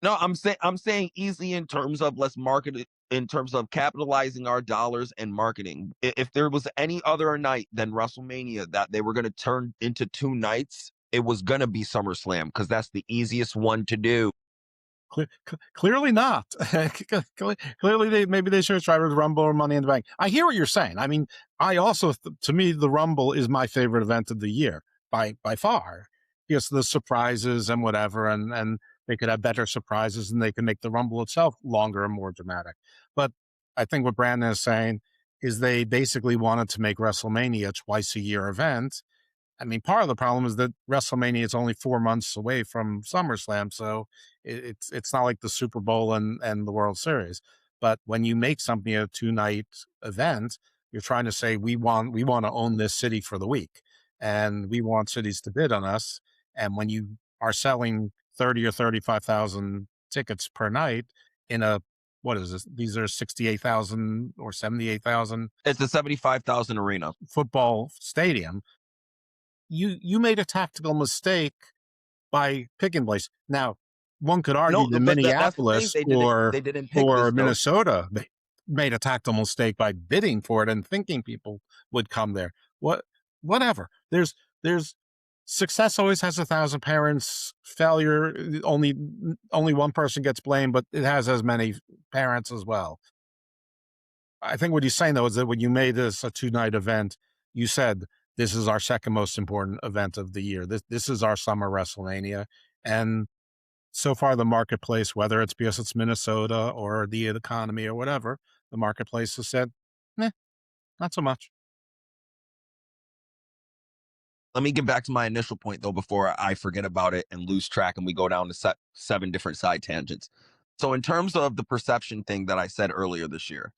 No, I'm saying easy in terms of let's market it, in terms of capitalizing our dollars and marketing. If there was any other night than WrestleMania that they were going to turn into 2 nights, it was going to be SummerSlam, because that's the easiest one to do. Clearly not. Clearly, maybe they should try with Rumble or Money in the Bank. I hear what you're saying. I mean, I also, to me, the Rumble is my favorite event of the year by far, because the surprises and whatever, and they could have better surprises, and they can make the Rumble itself longer and more dramatic. But I think what Brandon is saying is they basically wanted to make WrestleMania a twice-a-year event. I mean, part of the problem is that WrestleMania is only 4 months away from SummerSlam, so it's not like the Super Bowl and the World Series. But when you make something a 2-night event, you're trying to say we want to own this city for the week, and we want cities to bid on us. And when you are selling 30 or 35,000 tickets per night in a, what is this? These are 68,000 or 78,000. It's a 75,000 arena football stadium. You made a tactical mistake by picking place. Now, one could argue that Minneapolis or Minnesota made a tactical mistake by bidding for it and thinking people would come there. Whatever. There's success always has 1,000 parents. Failure, only one person gets blamed, but it has as many parents as well. I think what he's saying, though, is that when you made this a 2-night event, you said, this is our second most important event of the year. This is our summer WrestleMania. And so far, the marketplace, whether it's because it's Minnesota or the economy or whatever, the marketplace has said, not so much. Let me get back to my initial point, though, before I forget about it and lose track and we go down to 7 different side tangents. So in terms of the perception thing that I said earlier this year,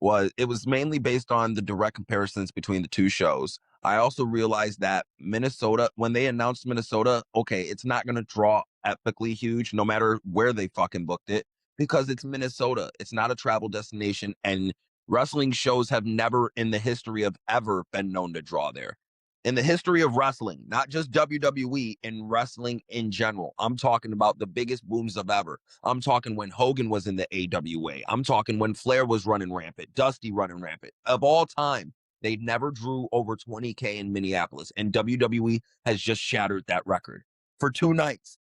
it was mainly based on the direct comparisons between the two shows. I also realized that Minnesota, when they announced Minnesota, okay, it's not going to draw epically huge no matter where they fucking booked it, because it's Minnesota. It's not a travel destination, and wrestling shows have never in the history of ever been known to draw there. In the history of wrestling, not just WWE, in wrestling in general. I'm talking about the biggest booms of ever. I'm talking when Hogan was in the AWA. I'm talking when Flair was running rampant, Dusty running rampant. Of all time, they never drew over 20K in Minneapolis, and WWE has just shattered that record for 2 nights.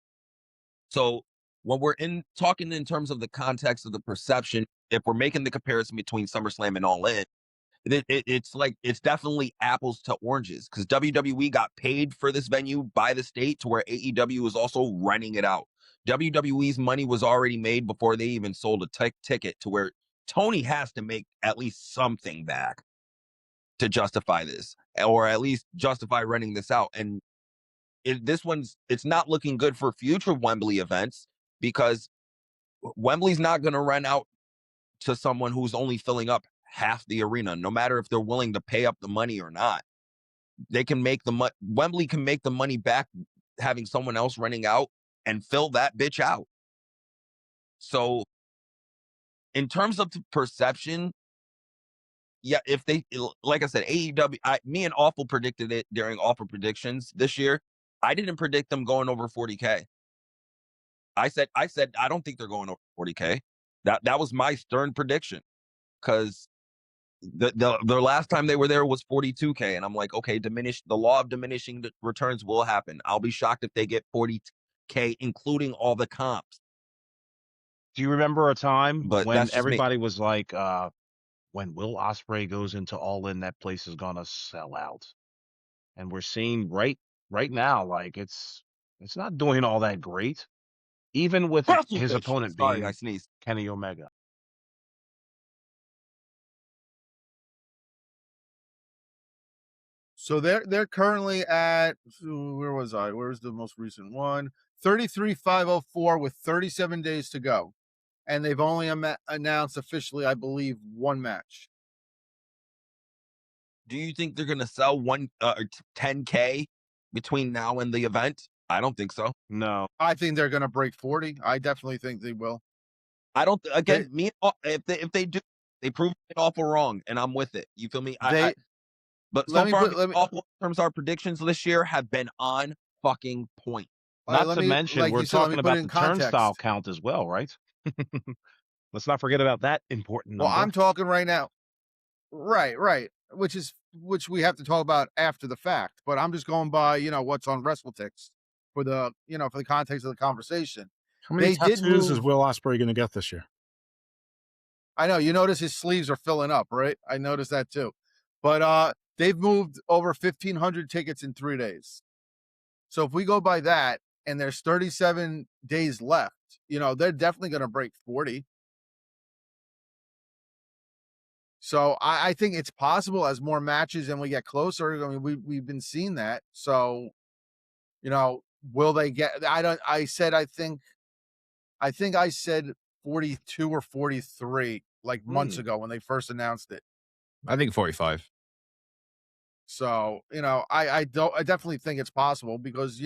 So when we're talking in terms of the context of the perception, if we're making the comparison between SummerSlam and All In, it's definitely apples to oranges, because WWE got paid for this venue by the state to where AEW was also renting it out. WWE's money was already made before they even sold a ticket, to where Tony has to make at least something back to justify this, or at least justify renting this out. And it's not looking good for future Wembley events, because Wembley's not going to rent out to someone who's only filling up half the arena, no matter if they're willing to pay up the money or not. They can make Wembley can make the money back having someone else renting out and fill that bitch out. So in terms of perception, yeah, if they, like I said, AEW, me and Awful predicted it during Awful Predictions this year. I didn't predict them going over 40K. I said I don't think they're going over 40K. That was my stern prediction, because the last time they were there was 42K, and I'm like, okay, the law of diminishing returns will happen. I'll be shocked if they get 40K, including all the comps. Do you remember a time when everybody me. was like, when Will Ospreay goes into All In, that place is gonna sell out? And we're seeing right now, like it's not doing all that great, even with his opponent Sorry, being I sneezed. Kenny Omega. So they're currently at, where was I? Where's the most recent one? 33,504 with 37 days to go, and they've only announced officially, I believe, 1 match. Do you think they're gonna sell 10K between now and the event? I don't think so. No, I think they're gonna break 40. I definitely think they will. I don't. Again, if they do, they prove it awful wrong, and I'm with it. You feel me? But so far, awful in terms of our predictions this year have been on fucking point. Not to mention, we're talking about the turnstile count as well, right? Let's not forget about that important number. Well, I'm talking right now. Right. Which we have to talk about after the fact. But I'm just going by, what's on WrestleTix for the, for the context of the conversation. How many tattoos is Will Ospreay going to get this year? I know. You notice his sleeves are filling up, right? I noticed that too. But they've moved over 1,500 tickets in 3 days. So if we go by that, and there's 37 days left, they're definitely going to break 40. So I think it's possible as more matches and we get closer. I mean, we've been seeing that. So, will they get? I think I said 42 or 43 like months ago when they first announced it. I think 45. So, I definitely think it's possible, because,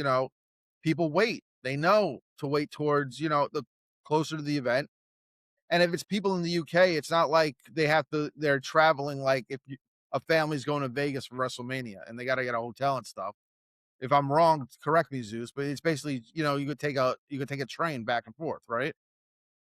people wait. They know to wait towards, the closer to the event. And if it's people in the UK, it's not like they're traveling, like if a family's going to Vegas for WrestleMania and they got to get a hotel and stuff. If I'm wrong, correct me, Zeus, but it's basically, you could take a train back and forth, right?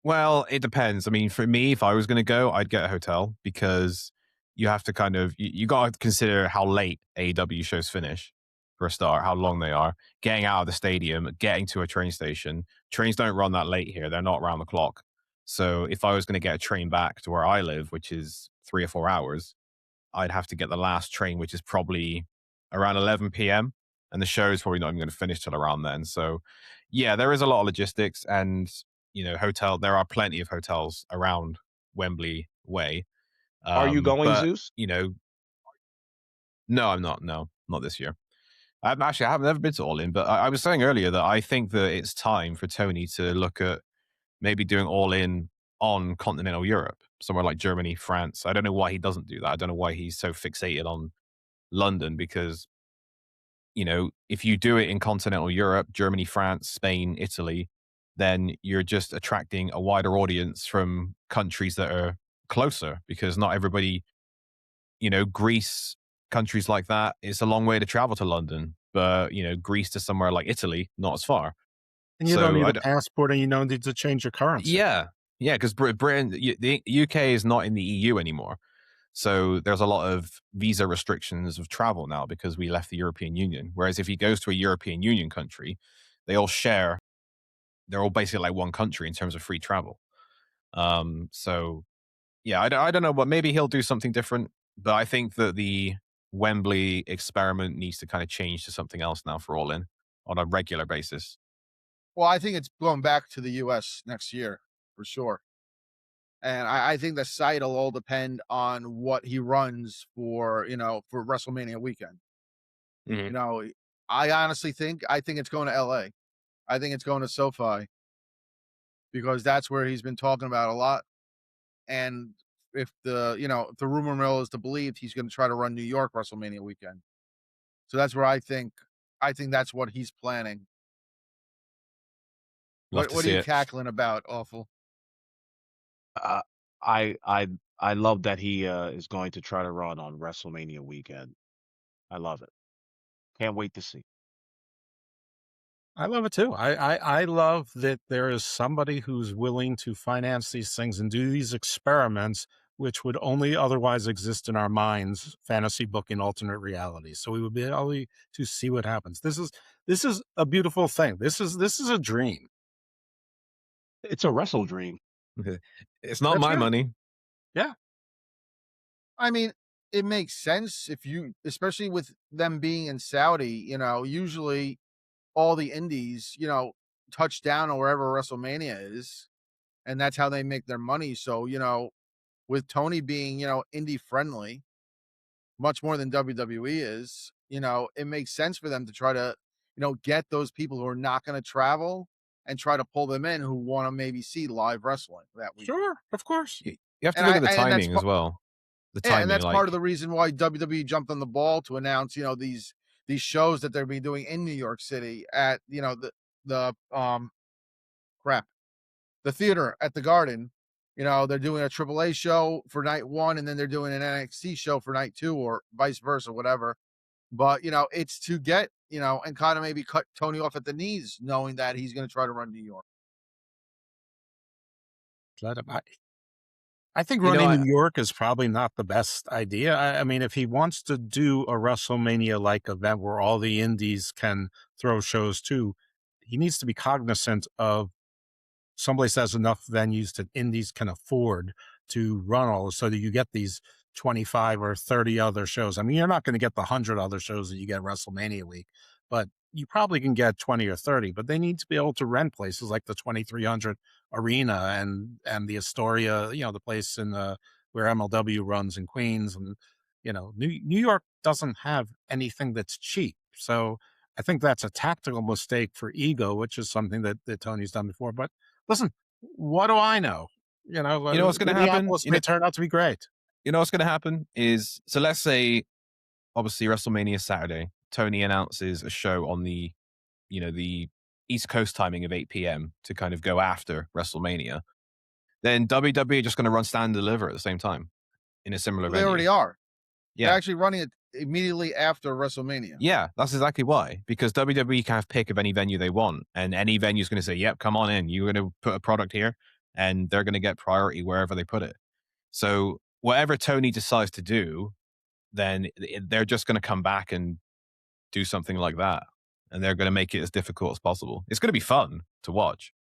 Well, it depends. I mean, for me, if I was going to go, I'd get a hotel, because you have to kind of, you got to consider how late AEW shows finish, for a start, how long they are, getting out of the stadium, getting to a train station. Trains don't run that late here. They're not around the clock. So if I was going to get a train back to where I live, which is 3 or 4 hours, I'd have to get the last train, which is probably around 11 p.m. And the show is probably not even going to finish till around then. So yeah, there is a lot of logistics, and, there are plenty of hotels around Wembley Way. Are you going, Zeus? No, I'm not. No, not this year. I haven't never been to All In, but I was saying earlier that I think that it's time for Tony to look at maybe doing All In on continental Europe, somewhere like Germany, France. I don't know why he doesn't do that. I don't know why he's so fixated on London, because, you know, if you do it in continental Europe, Germany, France, Spain, Italy, then you're just attracting a wider audience from countries that are closer, because not everybody, you know, Greece, countries like that, it's a long way to travel to London. But, you know, Greece to somewhere like Italy, not as far. And you don't So need a passport, and you don't need to change your currency. yeah, because Britain, the UK is not in the EU anymore. So there's a lot of visa restrictions of travel now because we left the European Union. Whereas if he goes to a European Union country, they all share, they're all basically like one country in terms of free travel. So yeah, I don't know, but maybe he'll do something different. But I think that the Wembley experiment needs to kind of change to something else now for All In on a regular basis. Well, I think it's going back to the US next year for sure. And I think the site will all depend on what he runs for, you know, for WrestleMania weekend. You know, I honestly think it's going to LA. I think it's going to SoFi because that's where he's been talking about a lot. And if if the rumor mill is to believe, he's going to try to run New York WrestleMania weekend. So that's where I think that's what he's planning. What are you cackling about, Awful? I love that he is going to try to run on WrestleMania weekend. I love it. Can't wait to see. I love it too. I love that there is somebody who's willing to finance these things and do these experiments, which would only otherwise exist in our minds, fantasy booking alternate realities. So we would be able to see what happens. This is a beautiful thing. This is a dream. It's a wrestle dream. It's not That's my good. money. Yeah. I mean, it makes sense if you, especially with them being in Saudi, you know, usually all the indies, you know, touch down or wherever WrestleMania is, and that's how they make their money. So, you know, with Tony being, you know, indie friendly, much more than WWE is, you know, it makes sense for them to try to, you know, get those people who are not going to travel and try to pull them in who want to maybe see live wrestling that week. Sure, of course. You have to look at the timing as well. The timing, and that's like, part of the reason why WWE jumped on the ball to announce, you know, these shows that they're be doing in New York City at, you know, the the theater at the Garden. You know, they're doing a AAA show for night 1, and then they're doing an NXT show for night 2, or vice versa, whatever. But, you know, it's to get, you know, and kind of maybe cut Tony off at the knees, knowing that he's going to try to run New York. I think running New York is probably not the best idea. I mean, if he wants to do a WrestleMania-like event where all the indies can throw shows too, he needs to be cognizant of someplace that has enough venues that indies can afford to run all, so that you get these 25 or 30 other shows. I mean, you're not going to get the 100 other shows that you get WrestleMania week, but you probably can get 20 or 30, but they need to be able to rent places like the 2300 Arena and the Astoria, you know, the place in where MLW runs in Queens. And, you know, New York doesn't have anything that's cheap. So I think that's a tactical mistake for ego, which is something that Tony's done before. But listen, what do I know? You know what's going to happen? May turn out to be great. You know what's going to happen is, so let's say, obviously WrestleMania Saturday, Tony announces a show on the, you know, the East Coast timing of 8 p.m. to kind of go after WrestleMania. Then WWE are just going to run Stand and Deliver at the same time in a similar venue. They already are. Yeah. They're actually running it immediately after WrestleMania. Yeah, that's exactly why. Because WWE can have pick of any venue they want, and any venue is going to say, yep, come on in. You're going to put a product here, and they're going to get priority wherever they put it. So whatever Tony decides to do, then they're just going to come back and do something like that. And they're going to make it as difficult as possible. It's going to be fun to watch.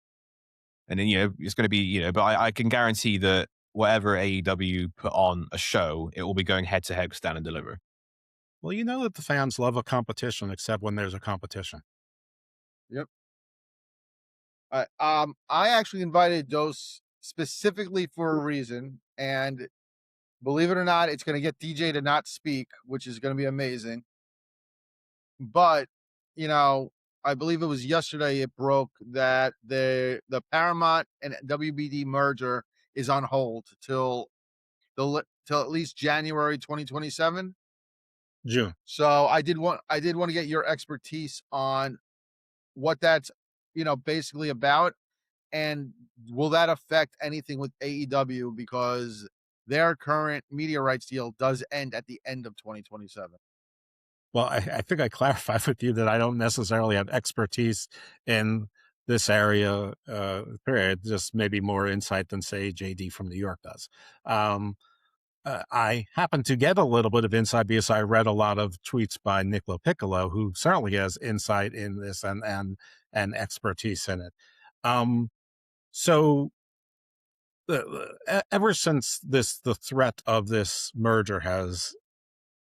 And then, you know, it's going to be, you know, but I can guarantee that whatever AEW put on a show, it will be going head to head with Stand and Deliver. Well, you know that the fans love a competition, except when there's a competition. Yep. I actually invited Dose specifically for a reason, and believe it or not, it's going to get DJ to not speak, which is going to be amazing. But, you know, I believe it was yesterday it broke that the Paramount and WBD merger is on hold till at least January 2027. June. So I did want to get your expertise on what that's basically about, and will that affect anything with AEW, because their current media rights deal does end at the end of 2027. Well, I think I clarified with you that I don't necessarily have expertise in this area, period. Just maybe more insight than, say, JD from New York does. I happen to get a little bit of insight because I read a lot of tweets by Niccolo Piccolo, who certainly has insight in this and expertise in it. So ever since the threat of this merger has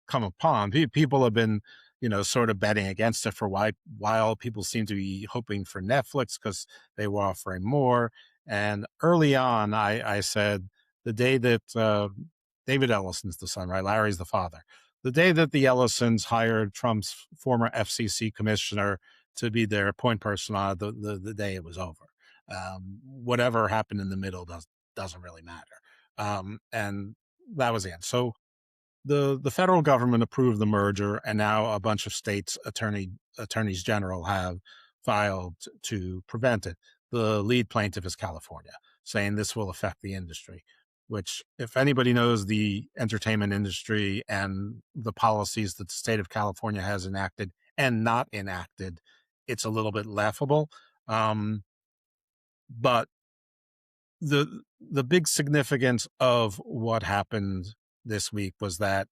come upon, people have been, sort of betting against it for a while. People seem to be hoping for Netflix because they were offering more. And early on, I said the day that David Ellison's the son, right? Larry's the father. The day that the Ellisons hired Trump's former FCC commissioner to be their point person on the day it was over. Whatever happened in the middle doesn't really matter. And that was the end. So the federal government approved the merger, and now a bunch of states' attorneys general have filed to prevent it. The lead plaintiff is California, saying this will affect the industry, which, if anybody knows the entertainment industry and the policies that the state of California has enacted and not enacted, it's a little bit laughable. But the big significance of what happened this week was that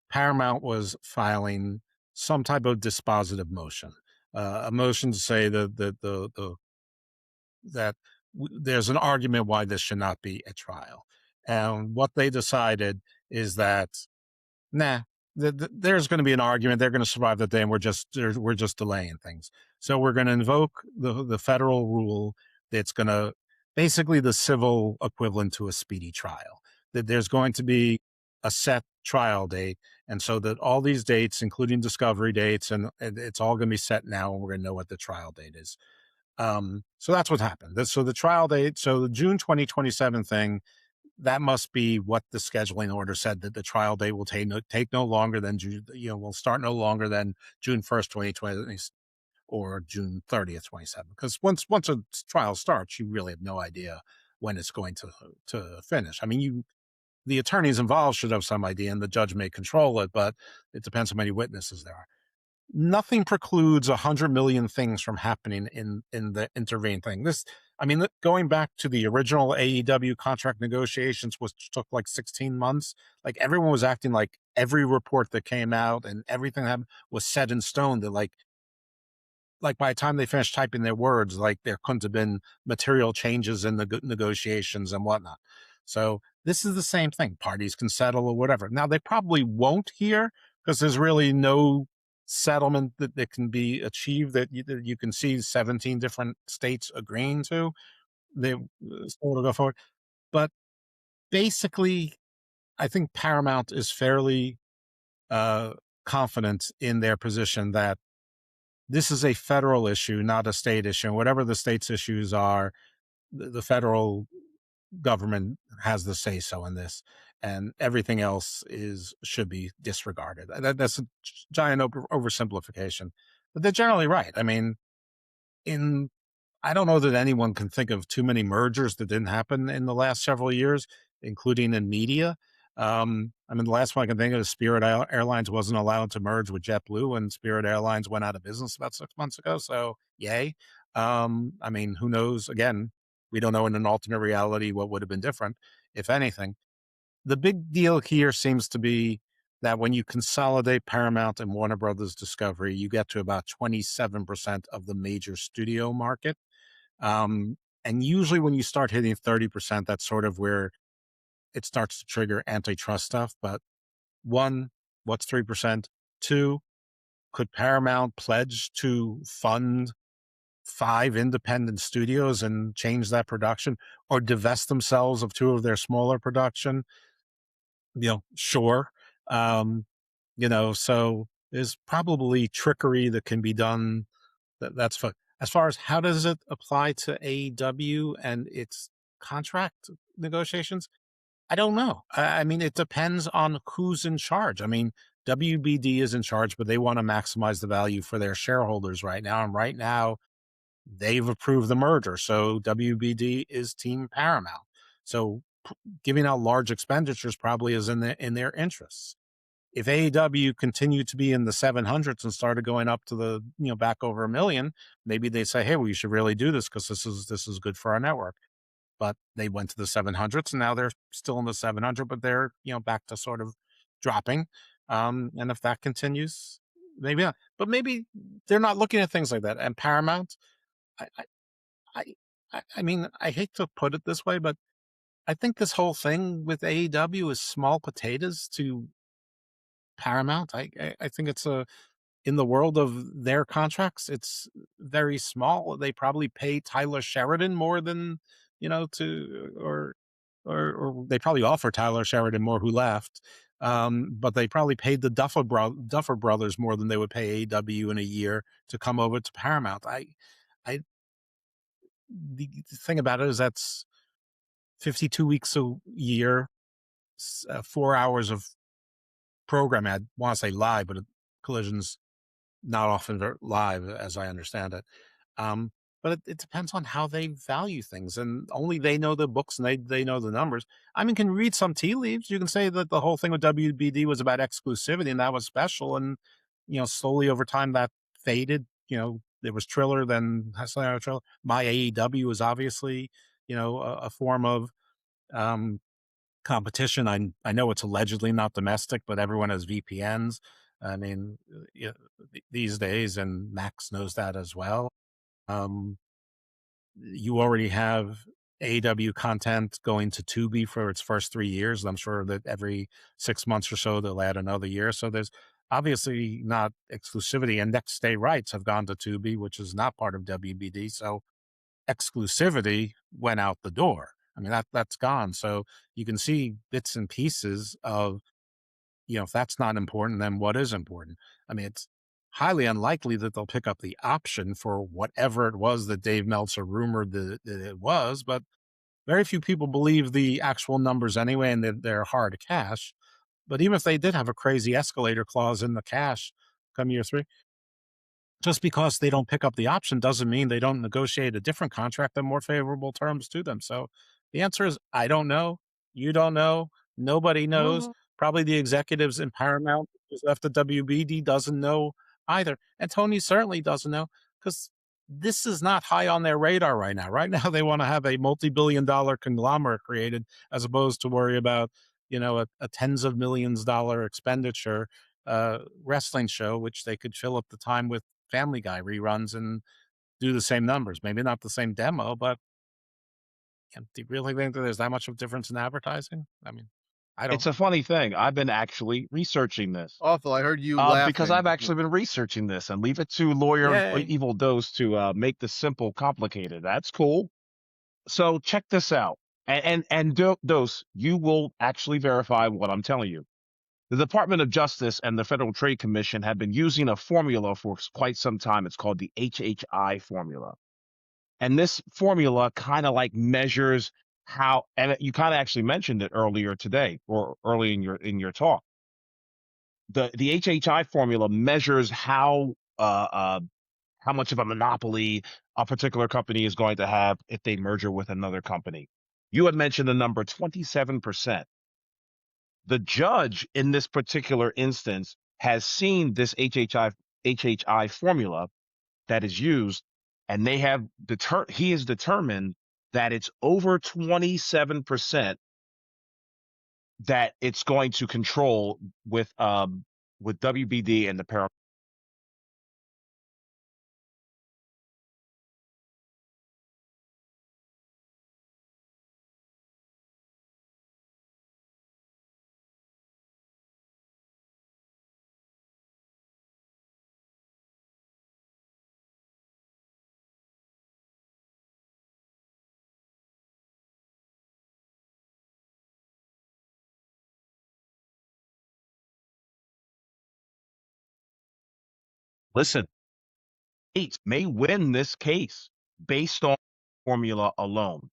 Paramount was filing some type of dispositive motion, a motion to say that there's an argument why this should not be a trial. And what they decided is that, there's going to be an argument. They're going to survive the day, and we're just delaying things. So we're going to invoke the federal rule that's going to basically the civil equivalent to a speedy trial. That there's going to be a set trial date, and so that all these dates, including discovery dates, and it's all going to be set now, and we're going to know what the trial date is. So that's what happened. So the trial date, so the June 2027 thing, that must be what the scheduling order said, that the trial date will take no longer than will start no longer than June 1st, 2020, or June 30th, 27. Because once a trial starts, you really have no idea when it's going to finish. I mean, the attorneys involved should have some idea, and the judge may control it, but it depends how many witnesses there are. Nothing precludes 100 million things from happening in the intervening thing. Going back to the original AEW contract negotiations, which took like 16 months, like everyone was acting like every report that came out and everything that was set in stone, that like by the time they finished typing their words, like there couldn't have been material changes in the negotiations and whatnot. So this is the same thing. Parties can settle or whatever. Now, they probably won't here because there's really no settlement that can be achieved that you can see 17 different states agreeing to. They will go forward. But basically, I think Paramount is fairly confident in their position that this is a federal issue, not a state issue. And whatever the state's issues are, the federal government has the say so in this, and everything else should be disregarded. That's a giant oversimplification, but they're generally right. I mean, I don't know that anyone can think of too many mergers that didn't happen in the last several years, including in media. The last one I can think of is Spirit Airlines wasn't allowed to merge with JetBlue, and Spirit Airlines went out of business about 6 months ago. So yay. Who knows? Again, we don't know in an alternate reality what would have been different, if anything. The big deal here seems to be that when you consolidate Paramount and Warner Brothers Discovery, you get to about 27% of the major studio market. And usually when you start hitting 30%, that's sort of where it starts to trigger antitrust stuff. But one, what's 3%? Two, could Paramount pledge to fund 5 independent studios and change that production, or divest themselves of 2 of their smaller production? Sure. So there's probably trickery that can be done. That's fun. As far as how does it apply to AEW and its contract negotiations? I don't know. I mean, it depends on who's in charge. I mean, WBD is in charge, but they want to maximize the value for their shareholders right now. And right now, they've approved the merger. So WBD is Team Paramount. So giving out large expenditures probably is in their interests. If AEW continued to be in the 700s and started going up to the back over $1 million, maybe they say, hey, we should really do this because this is good for our network. But they went to the 700s and now they're still in the 700, but they're back to sort of dropping. And if that continues, maybe not. But maybe they're not looking at things like that. And Paramount, I mean, I hate to put it this way, but I think this whole thing with AEW is small potatoes to Paramount. I think it's in the world of their contracts, it's very small. They probably pay Tyler Sheridan more than or they probably offer Tyler Sheridan more, who left. But they probably paid the Duffer brothers more than they would pay AEW in a year to come over to Paramount. The thing about it is that's 52 weeks a year, 4 hours of program. I want to say live, but Collision's not often live, as I understand it. But it depends on how they value things, and only they know the books and they know the numbers. I mean, can read some tea leaves. You can say that the whole thing with WBD was about exclusivity, and that was special. And slowly over time that faded. There was Triller, then Triller. My AEW was obviously a form of competition. I know it's allegedly not domestic, but everyone has VPNs. I mean, these days, and Max knows that as well. You already have AEW content going to Tubi for its first 3 years. I'm sure that every 6 months or so they'll add another year. So there's obviously not exclusivity, and next day rights have gone to Tubi, which is not part of WBD. So exclusivity went out the door. I mean, that's gone. So you can see bits and pieces of, if that's not important, then what is important? I mean, it's highly unlikely that they'll pick up the option for whatever it was that Dave Meltzer rumored that it was, but very few people believe the actual numbers anyway, and they're hard cash. But even if they did have a crazy escalator clause in the cash come year 3, just because they don't pick up the option doesn't mean they don't negotiate a different contract on more favorable terms to them. So the answer is, I don't know. You don't know. Nobody knows. Probably the executives in Paramount who's left the WBD doesn't know either. And Tony certainly doesn't know, because this is not high on their radar right now. Right now, they want to have a multi-billion-dollar conglomerate created, as opposed to worry about, a tens of millions dollar expenditure wrestling show, which they could fill up the time with Family Guy reruns and do the same numbers. Maybe not the same demo, but do you really think that there's that much of a difference in advertising? I mean, I don't. It's a funny thing. I've been actually researching this. Awful. I heard you laughing. Because I've actually been researching this, and leave it to lawyer Evil Dose to make the simple complicated. That's cool. So check this out. And Dose, you will actually verify what I'm telling you. The Department of Justice and the Federal Trade Commission have been using a formula for quite some time. It's called the HHI formula. And this formula kind of like measures how, and you kind of actually mentioned it earlier today, or early in your talk. The HHI formula measures how much of a monopoly a particular company is going to have if they merger with another company. You had mentioned the number 27%. The judge in this particular instance has seen this HHI formula that is used, and they have he has determined that it's over 27% that it's going to control with WBD and the Paramount. Listen, states may win this case based on formula alone.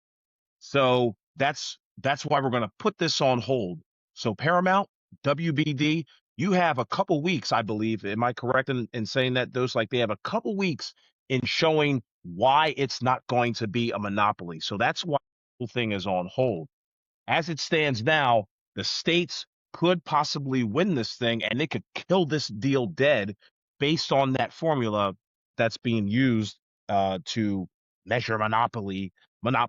So that's why we're going to put this on hold. So Paramount, WBD, you have a couple weeks, I believe. Am I correct in saying that they have a couple weeks in showing why it's not going to be a monopoly. So that's why the whole thing is on hold. As it stands now, the states could possibly win this thing and they could kill this deal dead based on that formula that's being used to measure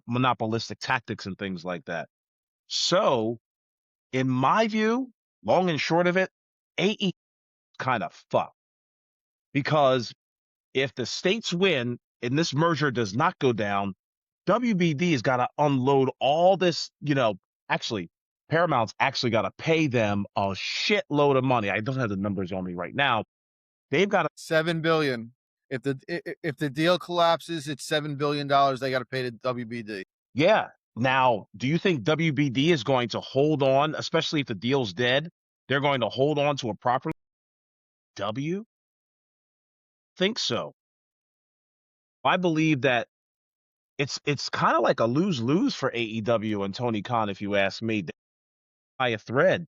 monopolistic tactics and things like that. So, in my view, long and short of it, AE kind of fucked, because if the states win and this merger does not go down, WBD has got to unload all this, actually, Paramount's actually got to pay them a shitload of money. I don't have the numbers on me right now. They've got $7 billion. If the deal collapses, it's $7 billion they got to pay to WBD. Yeah. Now, do you think WBD is going to hold on, especially if the deal's dead? They're going to hold on to a proper think so. I believe that it's kind of like a lose-lose for AEW and Tony Khan, if you ask me. By a thread.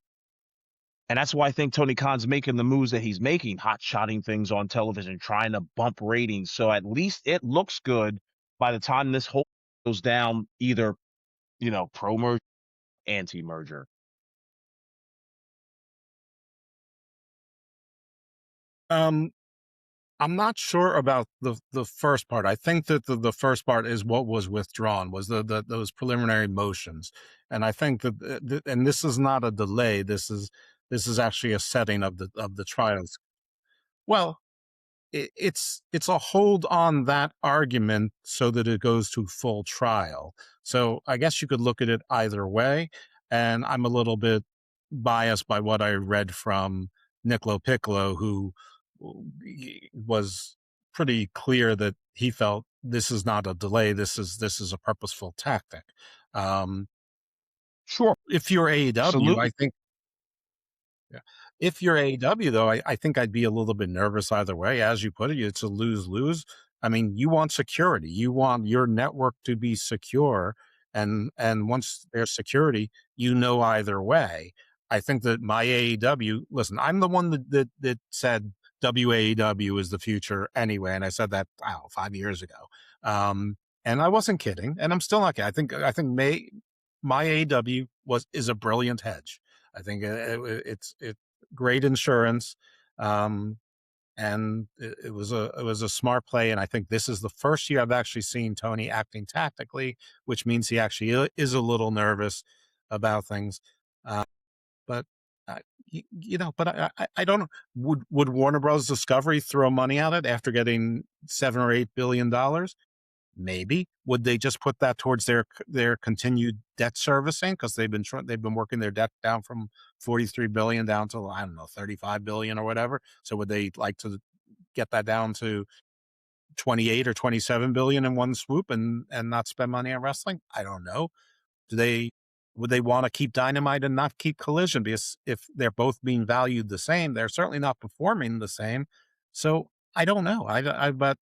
And that's why I think Tony Khan's making the moves that he's making, hot-shotting things on television, trying to bump ratings. So at least it looks good by the time this whole goes down, either, pro-merger, anti-merger. I'm not sure about the first part. I think that the first part is what was withdrawn, was those preliminary motions, and I think that and this is not a delay. This is actually a setting of the trials. Well, it's a hold on that argument so that it goes to full trial. So I guess you could look at it either way, and I'm a little bit biased by what I read from Niccolo Piccolo, who was pretty clear that he felt this is not a delay. This is a purposeful tactic. Sure. If you're AEW, Absolutely. I think. Yeah. If you're AEW, though, I think I'd be a little bit nervous either way. As you put it, it's a lose-lose. I mean, you want security. You want your network to be secure. And once there's security, either way. I think that my AEW, listen, I'm the one that said WAEW is the future anyway. And I said that, 5 years ago. And I wasn't kidding. And I'm still not kidding. I think my AEW is a brilliant hedge. I think it's great insurance, and it was a smart play. And I think this is the first year I've actually seen Tony acting tactically, which means he actually is a little nervous about things. But I don't know. Would Warner Bros. Discovery throw money at it after getting $7 or $8 billion? Maybe. Would they just put that towards their continued debt servicing, because they've been working their debt down from 43 billion down to, I don't know, 35 billion or whatever. So would they like to get that down to 28 or 27 billion in one swoop and not spend money on wrestling? I don't know. Would they want to keep Dynamite and not keep Collision? Because if they're both being valued the same, they're certainly not performing the same. So I don't know. But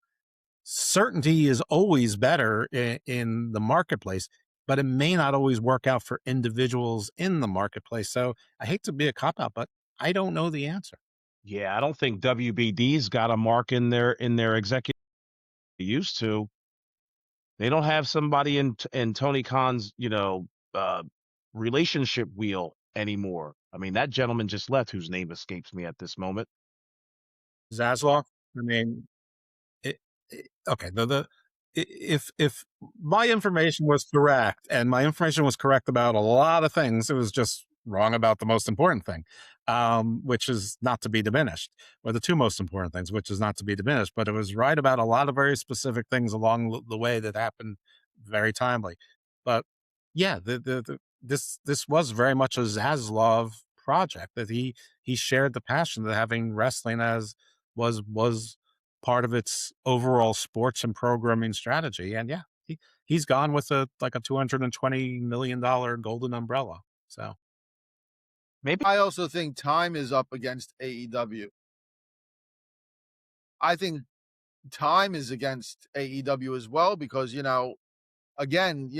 certainty is always better in the marketplace, but it may not always work out for individuals in the marketplace. So I hate to be a cop-out, but I don't know the answer. Yeah, I don't think WBD's got a mark in their executive. They used to. They don't have somebody in Tony Khan's, relationship wheel anymore. I mean, that gentleman just left, whose name escapes me at this moment. Zasloff. I mean, okay. If my information was correct, and my information was correct about a lot of things, it was just wrong about the most important thing, which is not to be diminished, or the two most important things, which is not to be diminished. But it was right about a lot of very specific things along the way that happened very timely. But yeah, this was very much a Zaslav project, that he shared the passion that having wrestling as was part of its overall sports and programming strategy. And yeah, he's gone with a $220 million golden umbrella. So maybe. I also think time is up against AEW. I think time is against AEW as well, because, again,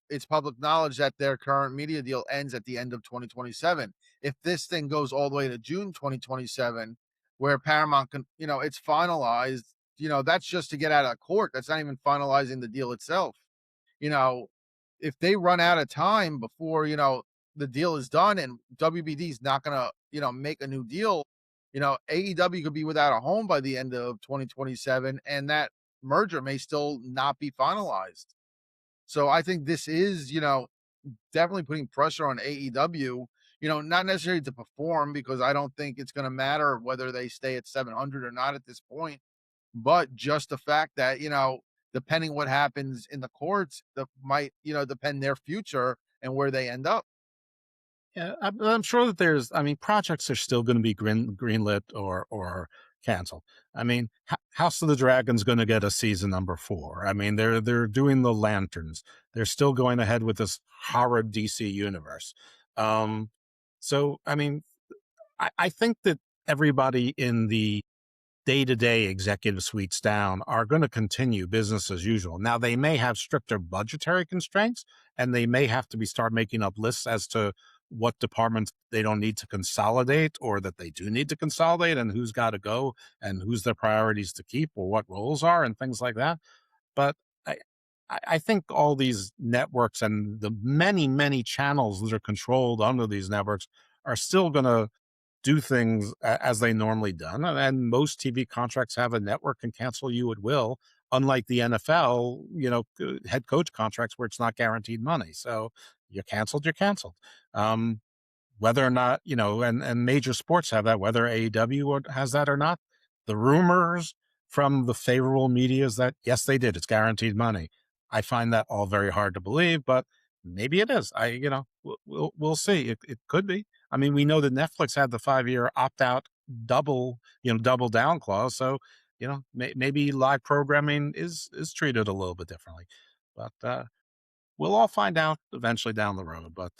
it's public knowledge that their current media deal ends at the end of 2027. If this thing goes all the way to June 2027, where Paramount can, it's finalized, that's just to get out of court. That's not even finalizing the deal itself. If they run out of time before, the deal is done and WBD is not going to, make a new deal, AEW could be without a home by the end of 2027, and that merger may still not be finalized. So I think this is, definitely putting pressure on AEW, not necessarily to perform, because I don't think it's going to matter whether they stay at 700 or not at this point, but just the fact that, depending what happens in the courts, that might, depend their future and where they end up. Yeah, I'm sure that projects are still going to be greenlit or canceled. House of the Dragon's going to get a season number 4. They're doing the Lanterns. They're still going ahead with this horrid DC universe. So I think that everybody in the day-to-day executive suites down are going to continue business as usual. Now, they may have stricter budgetary constraints, and they may have to start making up lists as to what departments they don't need to consolidate, or that they do need to consolidate, and who's got to go, and who's their priorities to keep, or what roles are, and things like that. But I think all these networks and the many, many channels that are controlled under these networks are still going to do things as they normally done. And most TV contracts have a network can cancel you at will, unlike the NFL, head coach contracts where it's not guaranteed money. So you're canceled, you're canceled. Whether or not, and major sports have that, whether AEW has that or not. The rumors from the favorable media is that, yes, they did. It's guaranteed money. I find that all very hard to believe, but maybe it is. We'll see. It could be. We know that Netflix had the 5-year opt-out double down clause. So, maybe live programming is treated a little bit differently, but we'll all find out eventually down the road. But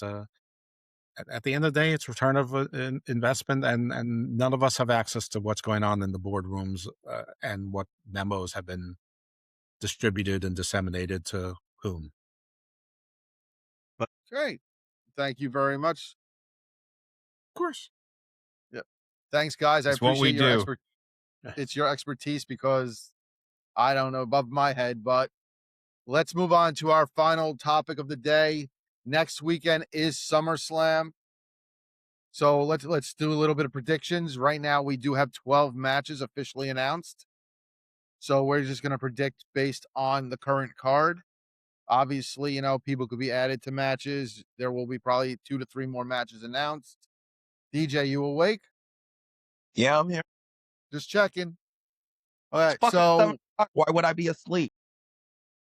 at the end of the day, it's return of an investment, and none of us have access to what's going on in the boardrooms and what memos have been distributed and disseminated to whom. But great. Thank you very much. Of course. Yep. Thanks, guys. That's I appreciate what we your do. It's your expertise, because I don't know above my head. But let's move on to our final topic of the day. Next weekend is SummerSlam. So let's do a little bit of predictions. Right now, we do have 12 matches officially announced. So we're just going to predict based on the current card. Obviously, people could be added to matches. There will be probably 2 to 3 more matches announced. DJ, you awake? Yeah, I'm here. Just checking. All right, so why would I be asleep?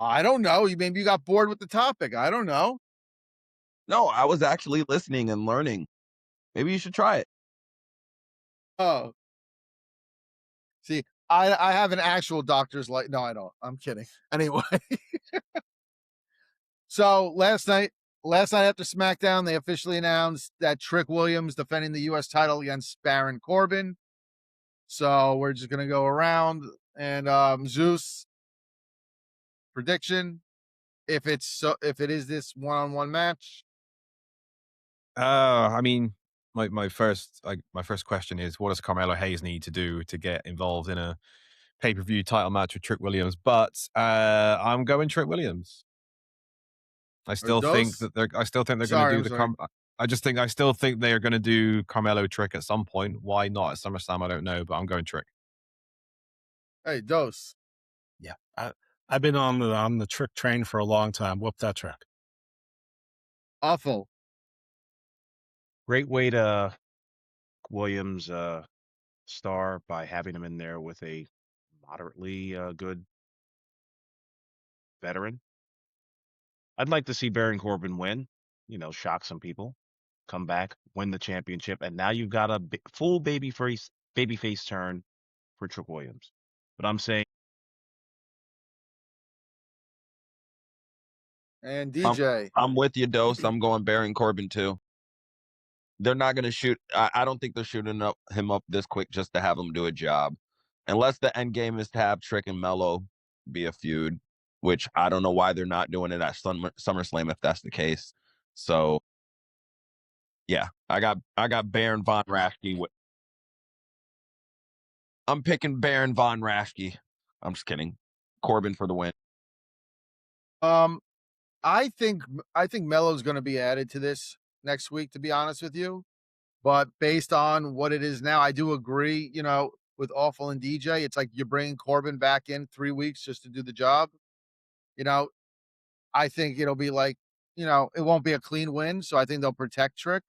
I don't know. Maybe you got bored with the topic. I don't know. No, I was actually listening and learning. Maybe you should try it. Oh. See, I have an actual doctor's no, I don't. I'm kidding. Anyway. So last night after SmackDown, they officially announced that Trick Williams defending the U.S. title against Baron Corbin. So we're just gonna go around and Zeus, prediction, if it is this one-on-one match. My first question is, what does Carmelo Hayes need to do to get involved in a pay-per-view title match with Trick Williams? But I'm going Trick Williams. I still think they're going to do I still think they are going to do Carmelo Trick at some point. Why not at SummerSlam? I don't know, but I'm going Trick. Hey, Dose. Yeah, I've been on the Trick train for a long time. Whoop that Trick. Awful. Great way to Williams star by having him in there with a moderately good veteran. I'd like to see Baron Corbin win, shock some people, come back, win the championship, and now you've got a full babyface turn for Trick Williams. But I'm saying, and DJ, I'm with you, Dose. I'm going Baron Corbin too. They're not going to shoot. I don't think they're shooting him up this quick just to have him do a job, unless the end game is to have Trick and Mello be a feud, which I don't know why they're not doing it at SummerSlam if that's the case. So yeah, I got Baron von Raschke. I'm picking Baron von Raschke. I'm just kidding. Corbin for the win. I think Melo's going to be added to this next week, to be honest with you. But based on what it is now, I do agree, with Awful and DJ. It's like you're bringing Corbin back in 3 weeks just to do the job. I think it'll be like, it won't be a clean win. So I think they'll protect Trick.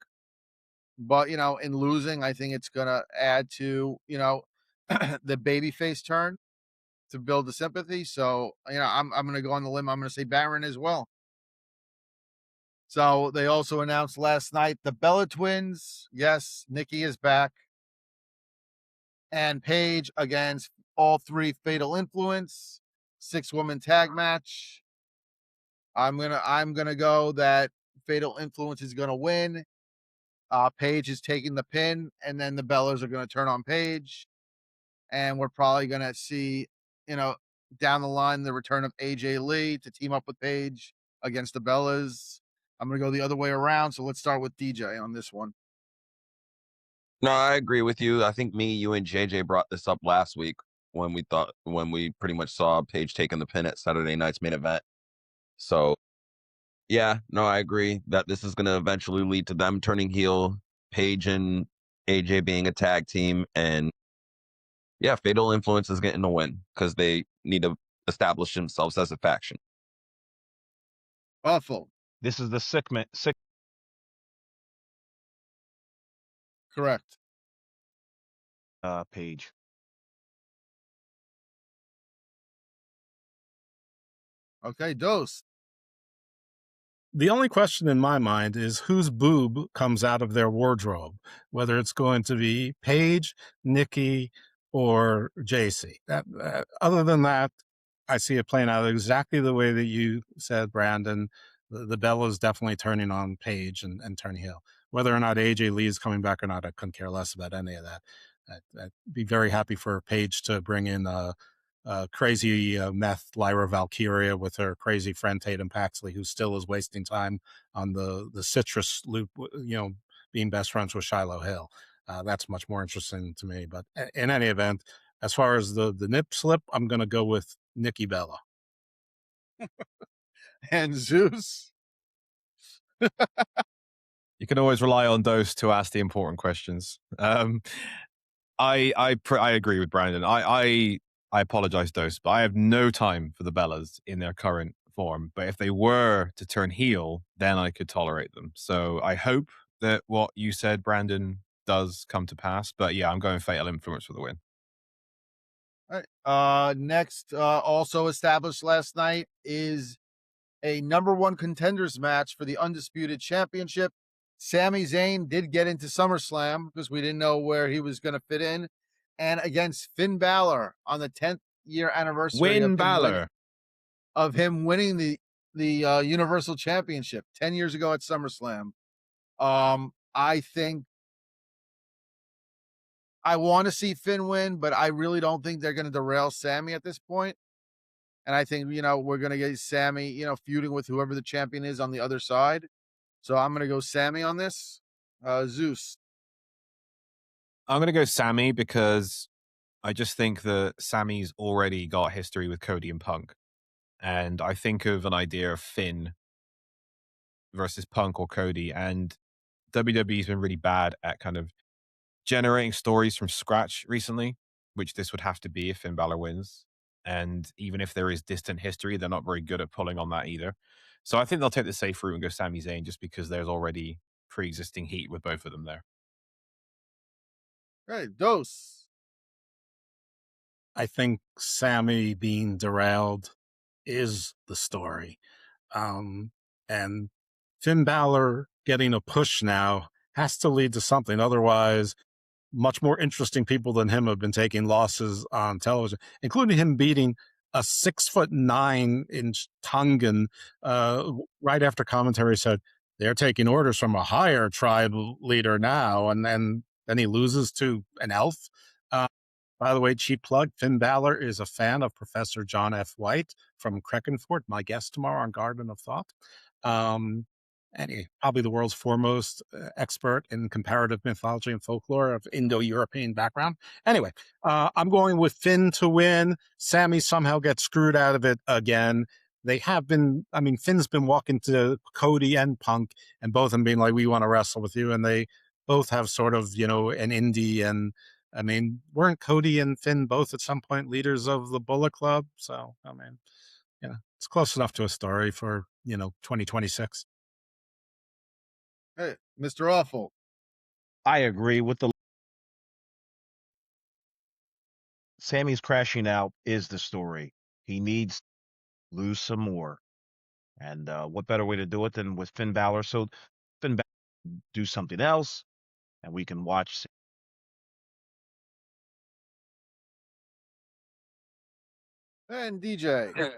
But, in losing, I think it's going to add to, the babyface turn to build the sympathy. So, I'm going to go on the limb. I'm going to say Baron as well. So they also announced last night the Bella Twins. Yes, Nikki is back. And Paige against all three Fatal Influence, 6-woman tag match. I'm gonna go that Fatal Influence is gonna win. Paige is taking the pin, and then the Bellas are gonna turn on Paige. And we're probably gonna see, down the line the return of AJ Lee to team up with Paige against the Bellas. I'm going to go the other way around. So let's start with DJ on this one. No, I agree with you. I think you and JJ brought this up last week when we pretty much saw Paige taking the pin at Saturday night's main event. So yeah, no, I agree that this is going to eventually lead to them turning heel, Paige and AJ being a tag team. And yeah, Fatal Influence is getting a win because they need to establish themselves as a faction. Awful. This is the sick. Correct. Page. Okay, Dose. The only question in my mind is whose boob comes out of their wardrobe, whether it's going to be Paige, Nikki, or JC. Other than that, I see it playing out exactly the way that you said, Brandon. The Bella's definitely turning on Paige and turning heel. Whether or not AJ Lee is coming back or not, I couldn't care less about any of that. I'd be very happy for Paige to bring in crazy meth Lyra Valkyria with her crazy friend Tatum Paxley, who still is wasting time on the citrus loop, being best friends with Shiloh Hill. That's much more interesting to me. But in any event, as far as the nip slip, I'm going to go with Nikki Bella. And Zeus. You can always rely on Dose to ask the important questions. I agree with Brandon. I apologize, Dose, but I have no time for the Bellas in their current form. But if they were to turn heel, then I could tolerate them. So I hope that what you said, Brandon, does come to pass. But yeah, I'm going Fatal Influence for the win. All right. Next, also established last night is a #1 contenders match for the Undisputed Championship. Sami Zayn did get into SummerSlam because we didn't know where he was going to fit in. And against Finn Balor on the 10th year anniversary of him winning the Universal Championship 10 years ago at SummerSlam. I think I want to see Finn win, but I really don't think they're going to derail Sami at this point. And I think, we're going to get Sami, feuding with whoever the champion is on the other side. So I'm going to go Sami on this. Zeus. I'm going to go Sami because I just think that Sami's already got history with Cody and Punk. And I think of an idea of Finn versus Punk or Cody. And WWE's been really bad at kind of generating stories from scratch recently, which this would have to be if Finn Balor wins. And even if there is distant history, they're not very good at pulling on that either. So I think they'll take the safe route and go Sami Zayn just because there's already pre-existing heat with both of them there. Right, Dose. I think Sami being derailed is the story. And Finn Balor getting a push now has to lead to something. Otherwise, much more interesting people than him have been taking losses on television, including him beating a 6'9" Tongan right after commentary said they're taking orders from a higher tribe leader now, and then he loses to an elf. By the way, cheap plug, Finn Balor is a fan of Professor John F. White from Crackenford, my guest tomorrow on Garden of Thought. And he's probably the world's foremost expert in comparative mythology and folklore of Indo-European background. Anyway, I'm going with Finn to win. Sammy somehow gets screwed out of it again. They have been, I mean, Finn's been walking to Cody and Punk, and both of them being like, we want to wrestle with you. And they both have sort of, you know, an indie. And I mean, weren't Cody and Finn both at some point leaders of the Bullet Club? So, I mean, yeah, it's close enough to a story for, you know, 2026. Hey, Mr. Awful. I agree with the Sammy's crashing out is the story. He needs to lose some more. And what better way to do it than with Finn Balor? So Finn Balor do something else, and we can watch. And DJ.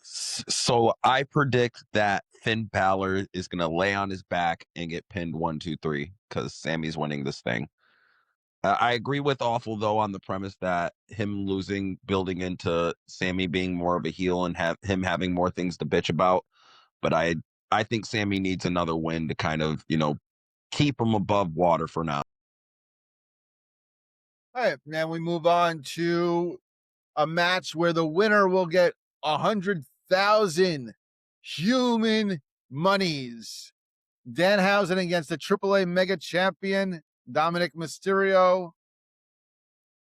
So I predict that Finn Balor is going to lay on his back and get pinned 1, 2, 3 because Sammy's winning this thing. I agree with Awful, though, on the premise that him losing, building into Sammy being more of a heel and him having more things to bitch about. But I think Sammy needs another win to kind of, you know, keep him above water for now. All right, now we move on to a match where the winner will get 100,000 human monies. Danhausen against the AAA Mega Champion, Dominic Mysterio.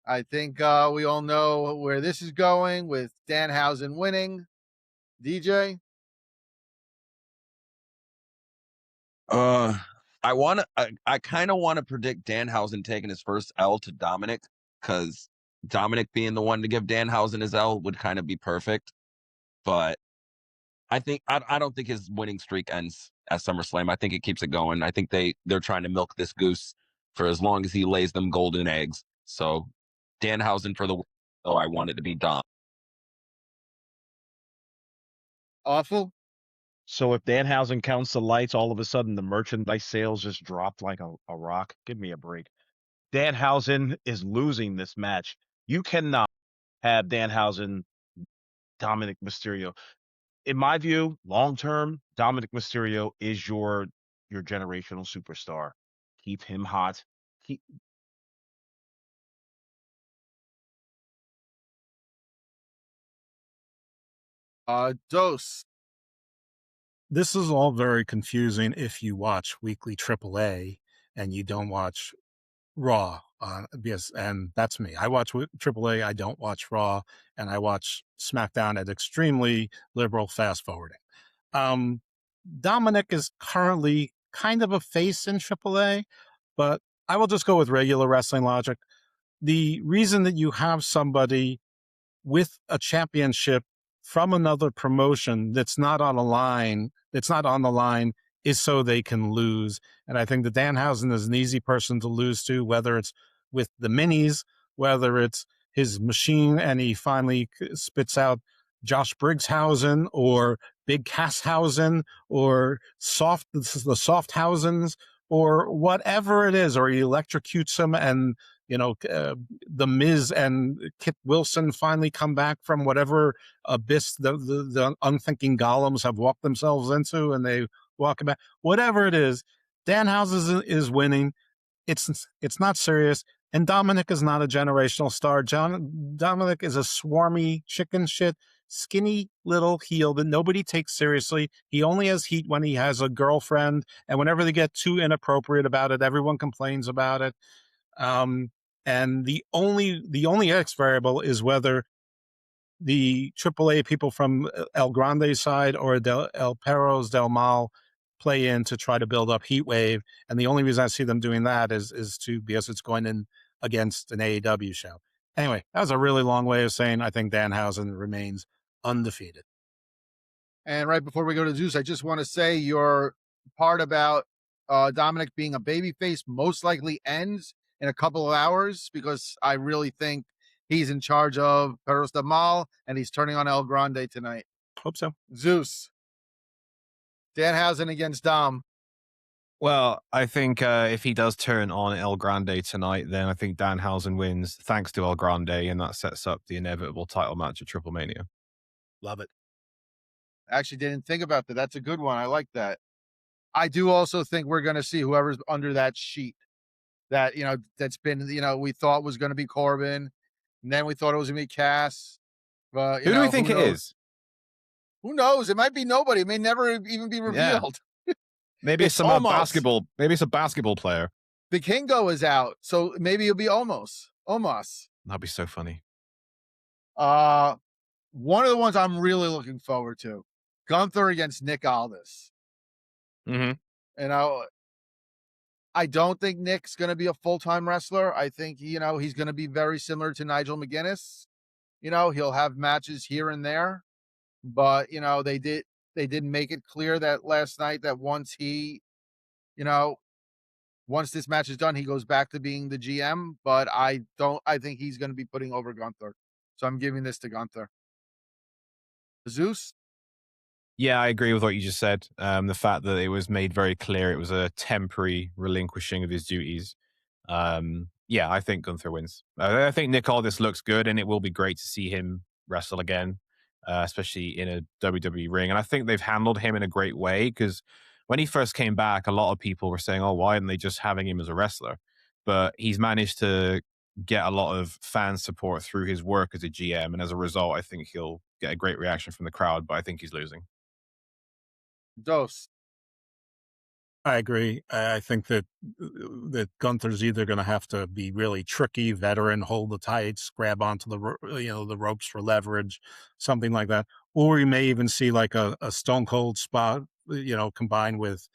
I think we all know where this is going with Danhausen winning. DJ? I kind of want to predict Danhausen taking his first L to Dominic, because Dominic being the one to give Danhausen his L would kind of be perfect. But I don't think his winning streak ends at SummerSlam. I think it keeps it going. I think they're trying to milk this goose for as long as he lays them golden eggs. So Danhausen for the win. Oh, I want it to be Dom. Awful? So if Danhausen counts the lights, all of a sudden the merchandise sales just dropped like a rock. Give me a break. Danhausen is losing this match. You cannot have Danhausen, Dominic Mysterio. In my view, long term, Dominic Mysterio is your generational superstar. Keep him hot. Dose. This is all very confusing if you watch weekly AAA and you don't watch Raw. And that's me. I watch AAA. I don't watch Raw, and I watch SmackDown at extremely liberal fast forwarding. Dominic is currently kind of a face in AAA, but I will just go with regular wrestling logic. The reason that you have somebody with a championship from another promotion that's not on the line is so they can lose. And I think that Danhausen is an easy person to lose to, whether it's with the minis, whether it's his machine and he finally spits out Josh Briggshausen or Big Casshausen or the Softhausens or whatever it is, or he electrocutes him and, you know, the Miz and Kit Wilson finally come back from whatever abyss the unthinking golems have walked themselves into, and they walk back. Whatever it is, Danhausen is winning. It's not serious, and Dominic is not a generational star. Dominic is a swarmy chicken shit, skinny little heel that nobody takes seriously. He only has heat when he has a girlfriend, and whenever they get too inappropriate about it, everyone complains about it. And the only X variable is whether the AAA people from El Grande side or El Perros del Mal play in to try to build up heat wave. And the only reason I see them doing that is because it's going in against an AEW show. Anyway, that was a really long way of saying I think Danhausen remains undefeated. And right before we go to Zeus, I just want to say your part about Dominic being a babyface most likely ends in a couple of hours, because I really think he's in charge of Perros del Mal and he's turning on El Grande tonight. Hope so. Zeus. Danhausen against Dom. Well, I think if he does turn on El Grande tonight, then I think Danhausen wins thanks to El Grande, and that sets up the inevitable title match at Triple Mania. Love it. Actually, didn't think about that. That's a good one. I like that. I do also think we're going to see whoever's under that sheet that, that's been, we thought was going to be Corbin. And then we thought it was going to be Cass. But, Who do we think it is? Who knows? It might be nobody. It may never even be revealed. Yeah. Maybe it's some basketball. Maybe it's a basketball player. The Kingo is out, so maybe it'll be Omos. That'd be so funny. One of the ones I'm really looking forward to, Gunther against Nick Aldis. Mm-hmm. I don't think Nick's going to be a full-time wrestler. I think, he's going to be very similar to Nigel McGuinness. He'll have matches here and there, but, they didn't make it clear that last night that once this match is done, he goes back to being the GM, but I think he's going to be putting over Gunther. So I'm giving this to Gunther. Zeus? Yeah, I agree with what you just said. The fact that it was made very clear it was a temporary relinquishing of his duties. Yeah, I think Gunther wins. I think Nick Aldis looks good, and it will be great to see him wrestle again, especially in a WWE ring. And I think they've handled him in a great way, because when he first came back, a lot of people were saying, oh, why aren't they just having him as a wrestler? But he's managed to get a lot of fan support through his work as a GM. And as a result, I think he'll get a great reaction from the crowd, but I think he's losing. Dose. I agree. I think that Gunther's either going to have to be really tricky, veteran, hold the tights, grab onto the ropes for leverage, something like that, or we may even see like a Stone Cold spot, combined with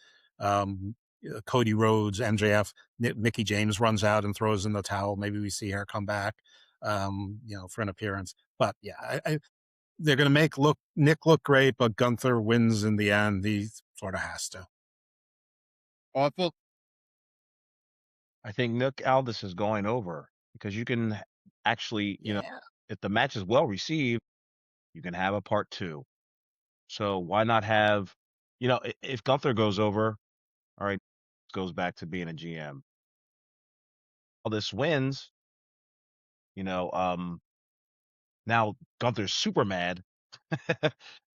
Cody Rhodes, MJF. Mickey James runs out and throws in the towel. Maybe we see her come back, for an appearance. But yeah, they're going to make Nick look great, but Gunther wins in the end. He sort of has to. Awful. I think Nick Aldis is going over because you can actually, if the match is well received, you can have a part 2. So why not have, if Gunther goes over, all right, goes back to being a GM. Aldis wins, now Gunther's super mad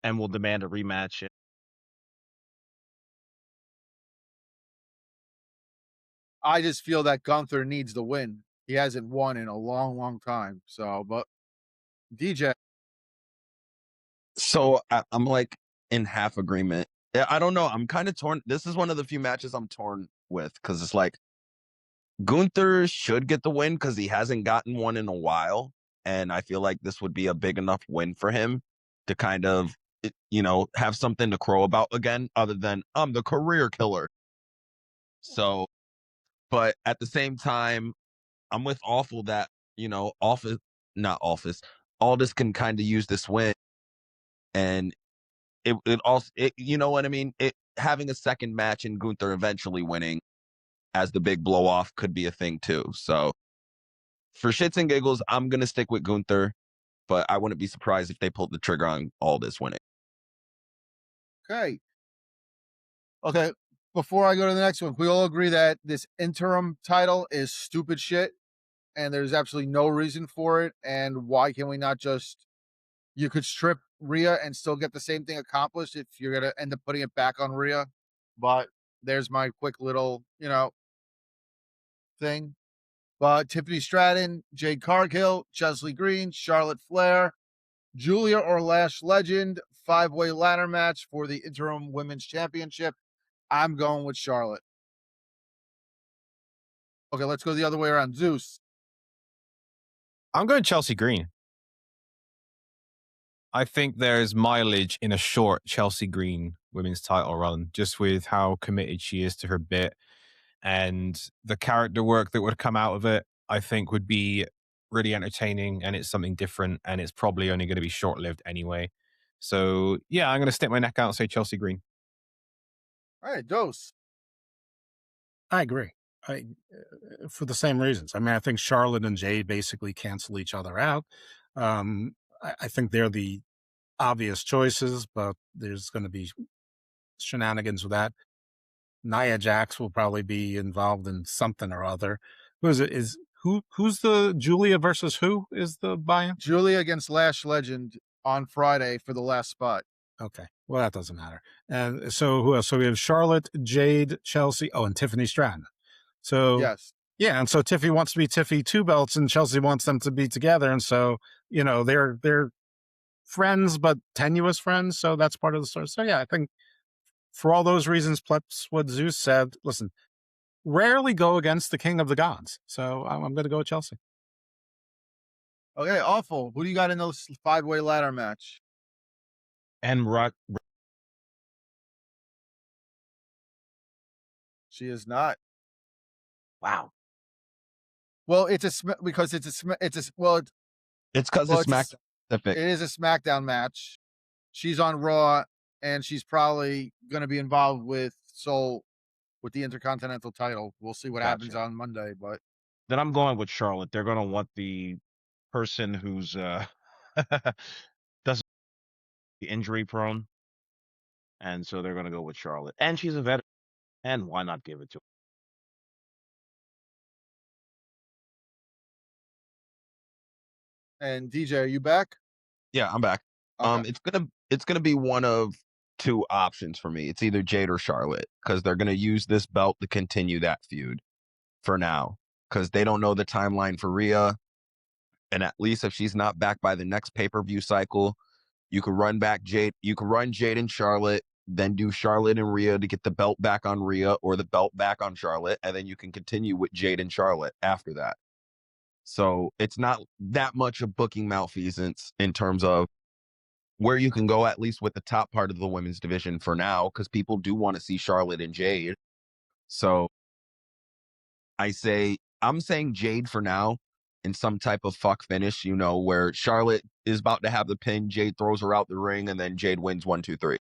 and will demand a rematch. I just feel that Gunther needs the win. He hasn't won in a long, long time. So, but DJ. So I'm like in half agreement. I don't know. I'm kind of torn. This is one of the few matches I'm torn with, because it's like Gunther should get the win because he hasn't gotten one in a while. And I feel like this would be a big enough win for him to kind of, have something to crow about again, other than I'm the career killer. So, but at the same time, I'm with Awful that, Aldis can kind of use this win. And it also, you know what I mean? Having a second match and Gunther eventually winning as the big blow off could be a thing too. So for shits and giggles, I'm going to stick with Gunther, but I wouldn't be surprised if they pulled the trigger on Aldis winning. Okay. Before I go to the next one, we all agree that this interim title is stupid shit and there's absolutely no reason for it. And why can we not you could strip Rhea and still get the same thing accomplished if you're going to end up putting it back on Rhea. But there's my quick little, thing. But Tiffany Stratton, Jade Cargill, Chesley Green, Charlotte Flair, Julia or Lash Legend, 5-way ladder match for the interim women's championship. I'm going with Charlotte. Okay, let's go the other way around. Zeus. I'm going Chelsea Green. I think there's mileage in a short Chelsea Green women's title run, just with how committed she is to her bit, and the character work that would come out of it, I think would be really entertaining, and it's something different, and it's probably only going to be short-lived anyway. So yeah, I'm going to stick my neck out and say Chelsea Green. All right, Dose. I agree. For the same reasons. I mean, I think Charlotte and Jade basically cancel each other out. I think they're the obvious choices, but there's going to be shenanigans with that. Nia Jax will probably be involved in something or other. Who is it? Who's the Julia versus who is the buy-in? Julia against Lash Legend on Friday for the last spot. Okay. Well, that doesn't matter. And so who else? So we have Charlotte, Jade, Chelsea, and Tiffany Stratton. So yes. Yeah, and so Tiffy wants to be Tiffy 2 belts, and Chelsea wants them to be together, and so they're friends but tenuous friends. So that's part of the story. So yeah, I think for all those reasons, plus what Zeus said, listen, rarely go against the king of the gods. So I'm going to go with Chelsea. Okay, awful. Who do you got in those 5-way ladder match? And She is not. Wow. Well, it's because it's because it's SmackDown specific. It is a SmackDown match. She's on Raw, and she's probably going to be involved with Soul with the Intercontinental title. We'll see what happens on Monday, but then I'm going with Charlotte. They're going to want the person who's doesn't be injury prone, and so they're going to go with Charlotte. And she's a veteran, and why not give it to her? And DJ, are you back? Yeah, I'm back. Okay. It's gonna be one of two options for me. It's either Jade or Charlotte, because they're gonna use this belt to continue that feud for now, because they don't know the timeline for Rhea. And at least if she's not back by the next pay-per-view cycle, you could run back Jade. You could run Jade and Charlotte, then do Charlotte and Rhea to get the belt back on Rhea or the belt back on Charlotte, and then you can continue with Jade and Charlotte after that. So it's not that much of booking malfeasance in terms of where you can go, at least with the top part of the women's division for now, because people do want to see Charlotte and Jade. So I'm saying Jade for now in some type of fuck finish, where Charlotte is about to have the pin, Jade throws her out the ring, and then Jade wins 1, 2, 3.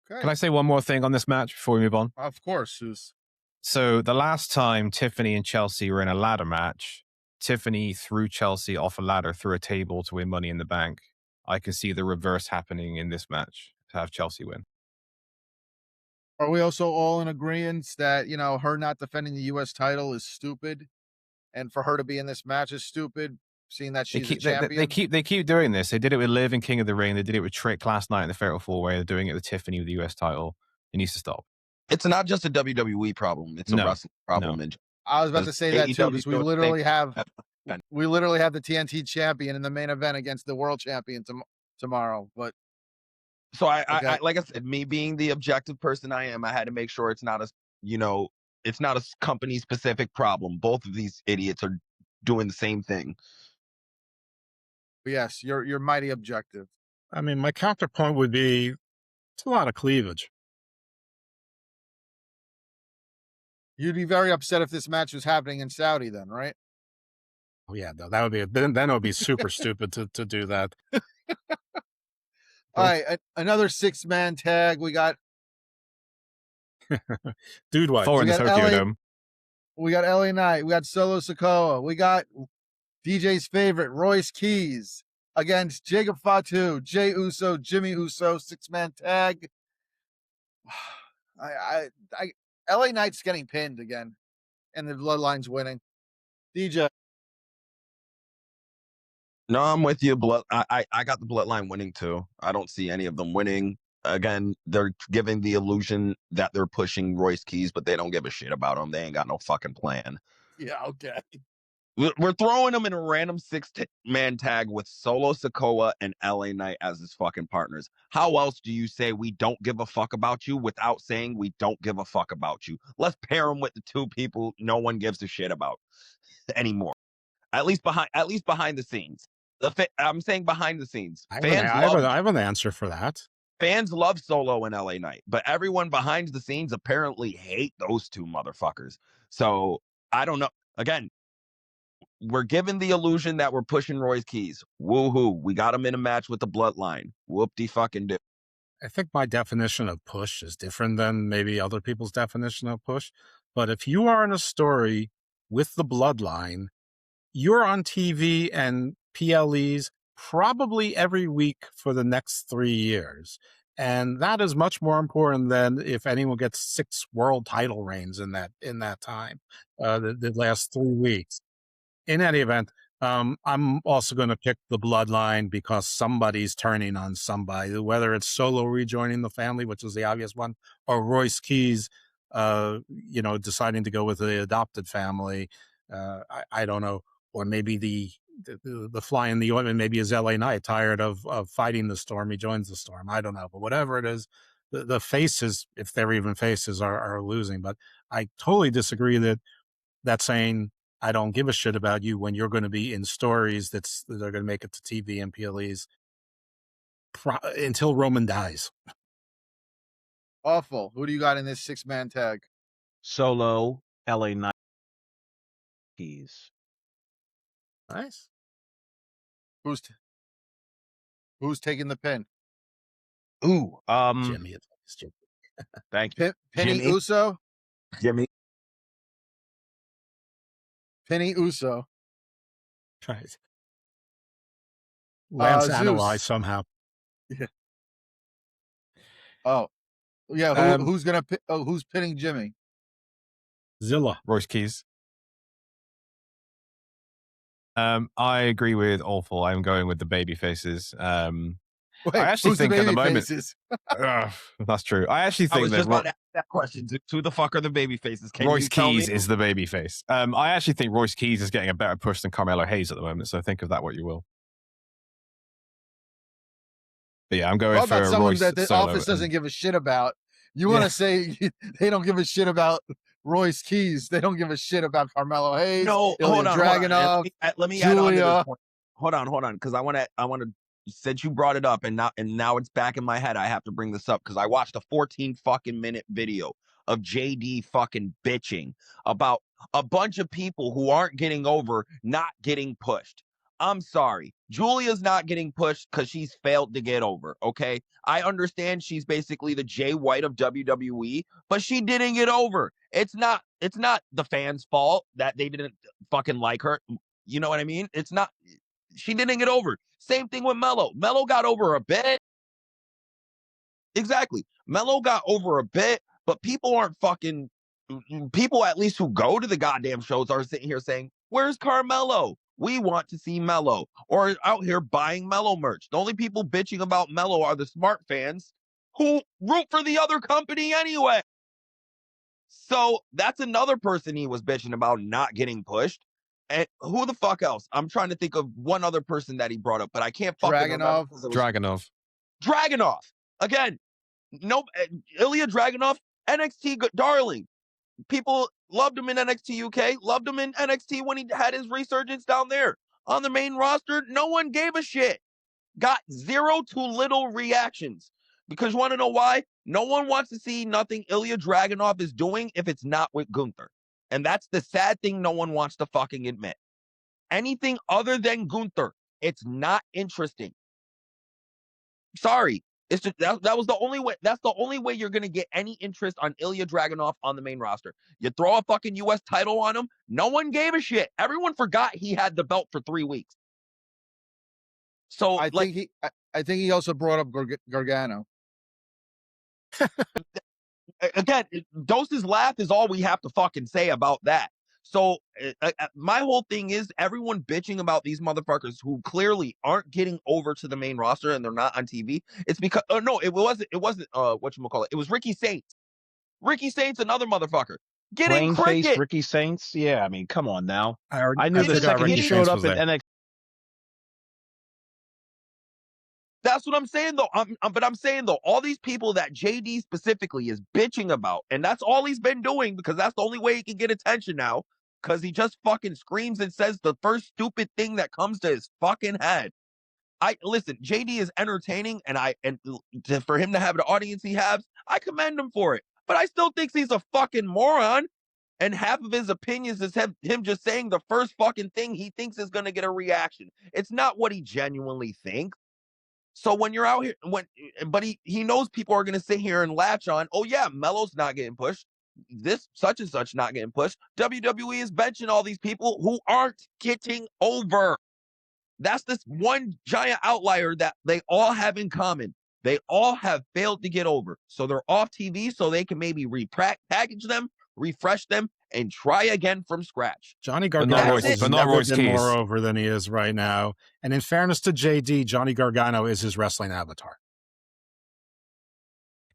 Okay. Can I say one more thing on this match before we move on? Of course, Zeus. So the last time Tiffany and Chelsea were in a ladder match, Tiffany threw Chelsea off a ladder through a table to win Money in the Bank. I can see the reverse happening in this match to have Chelsea win. Are we also all in agreement that, her not defending the U.S. title is stupid, and for her to be in this match is stupid, seeing that she's a champion? They keep doing this. They did it with Liv and King of the Ring. They did it with Trick last night in the Fatal 4-Way. They're doing it with Tiffany with the U.S. title. It needs to stop. It's not just a WWE problem. It's a wrestling problem. No. I was about to say that too, because we literally have the TNT champion in the main event against the world champion tomorrow. But so I like I said, me being the objective person I am, I had to make sure it's not a company specific problem. Both of these idiots are doing the same thing. But yes, you're mighty objective. I mean, my counterpoint would be it's a lot of cleavage. You'd be very upset if this match was happening in Saudi then, right? Oh yeah, no, that would be then it would be super stupid to do that. All right, another 6-man tag. We got Dude White. 4 in the Tokyo Dome. We got LA Knight. We got Solo Sikoa. We got DJ's favorite, Royce Keys, against Jacob Fatu, Jey Uso, Jimmy Uso, 6-man tag. LA Knight's getting pinned again, and the Bloodline's winning. DJ. No, I'm with you. I got the Bloodline winning too. I don't see any of them winning. Again, they're giving the illusion that they're pushing Royce Keys, but they don't give a shit about him. They ain't got no fucking plan. Yeah, okay. We're throwing them in a random 6-man tag with Solo Sikoa and LA Knight as his fucking partners. How else do you say we don't give a fuck about you without saying we don't give a fuck about you? Let's pair them with the two people no one gives a shit about anymore. At least behind the scenes. I'm saying behind the scenes. I have an answer for that. Fans love Solo and LA Knight, but everyone behind the scenes apparently hate those two motherfuckers. So I don't know. Again, we're given the illusion that we're pushing Royce Keys. Woohoo. We got him in a match with the Bloodline. Whoop-de-fucking-do. I think my definition of push is different than maybe other people's definition of push. But if you are in a story with the Bloodline, you're on TV and PLEs probably every week for the next 3 years. And that is much more important than if anyone gets 6 world title reigns in that time, the last 3 weeks. In any event, I'm also going to pick the bloodline because somebody's turning on somebody, whether it's Solo rejoining the family, which is the obvious one, or Royce Keys, deciding to go with the adopted family. I don't know, or maybe the fly in the ointment maybe is LA Knight, tired of fighting the Storm. He joins the Storm. I don't know, but whatever it is, the faces, if they're even faces, are losing. But I totally disagree that saying I don't give a shit about you when you're going to be in stories that are going to make it to TV and PLEs until Roman dies. Awful. Who do you got in this 6-man tag? Solo, LA Knight, Keys. Nice. Who's taking the pin? Ooh, Jimmy. thank you. Penny Jimmy. Uso? Jimmy. Penny Uso. Right. Lance Zeus. analyzed somehow. Yeah. Oh. Yeah, who's pinning Jimmy? Zilla. Royce Keys. I agree with Awful. I'm going with the baby faces. Wait, I actually who's think the at the baby moment faces? that's true. I actually I think was that just about to ask that question. Who the fuck are the baby faces? Can Royce you tell Keys me? is the baby face. I actually think Royce Keys is getting a better push than Carmelo Hayes at the moment. So think of that what you will. But yeah, I'm going Talk for about someone Royce that the Solo office doesn't and- give a shit about. You want to say they don't give a shit about Royce Keys? They don't give a shit about Carmelo Hayes. No, Ilya Dragunov, Let me add on to Julia. this point. Hold on, because I want to. Since you brought it up, and now it's back in my head, I have to bring this up because I watched a 14 fucking minute video of JD fucking bitching about a bunch of people who aren't getting over, not getting pushed. I'm sorry, Julia's not getting pushed because she's failed to get over. Okay, I understand she's basically the Jay White of WWE, but she didn't get over. It's not the fans' fault that they didn't fucking like her. You know what I mean? It's not. She didn't get over. Same thing with Melo. Melo got over a bit. Exactly. Melo got over a bit, but people aren't fucking. People, at least who go to the goddamn shows, are sitting here saying, "Where's Carmelo? We want to see Melo," or out here buying Melo merch. The only people bitching about Melo are the smart fans who root for the other company anyway. So that's another person he was bitching about not getting pushed. And who the fuck else? I'm trying to think of one other person that he brought up, but I can't fucking remember. Dragunov. Dragunov. Again, no, Ilya Dragunov, NXT darling. People loved him in NXT UK, loved him in NXT when he had his resurgence down there. On the main roster, no one gave a shit. Got 0 to little reactions. Because you want to know why? No one wants to see nothing Ilya Dragunov is doing if it's not with Gunther. And that's the sad thing no one wants to fucking admit. Anything other than Gunther, it's not interesting. Sorry. It's just that was the only way. That's the only way you're gonna get any interest on Ilya Dragunov on the main roster. You throw a fucking US title on him, no one gave a shit. Everyone forgot he had the belt for 3 weeks. So I think he also brought up Gargano. Again, Dose's laugh is all we have to fucking say about that. So my whole thing is everyone bitching about these motherfuckers who clearly aren't getting over to the main roster and they're not on TV. It's because no, it wasn't whatchamacallit. It was Ricky Saints. Ricky Saints, another motherfucker. Getting Plain face cricket. Ricky Saints. Yeah, I mean, come on now. I knew I the forgot second he Ricky showed Saints up was in there. NXT. That's what I'm saying though. But I'm saying though, all these people that JD specifically is bitching about, and that's all he's been doing because that's the only way he can get attention now. Because he just fucking screams and says the first stupid thing that comes to his fucking head. Listen, JD is entertaining, and for him to have the audience he has, I commend him for it. But I still think he's a fucking moron. And half of his opinions is him just saying the first fucking thing he thinks is gonna get a reaction. It's not what he genuinely thinks. So when you're out here, but he knows people are going to sit here and latch on, oh yeah, Melo's not getting pushed. This such and such not getting pushed. WWE is benching all these people who aren't getting over. That's this one giant outlier that they all have in common. They all have failed to get over. So they're off TV so they can maybe package them, refresh them, and try again from scratch. Johnny Gargano has never been Keys. more over than he is right now. And in fairness to JD, Johnny Gargano is his wrestling avatar.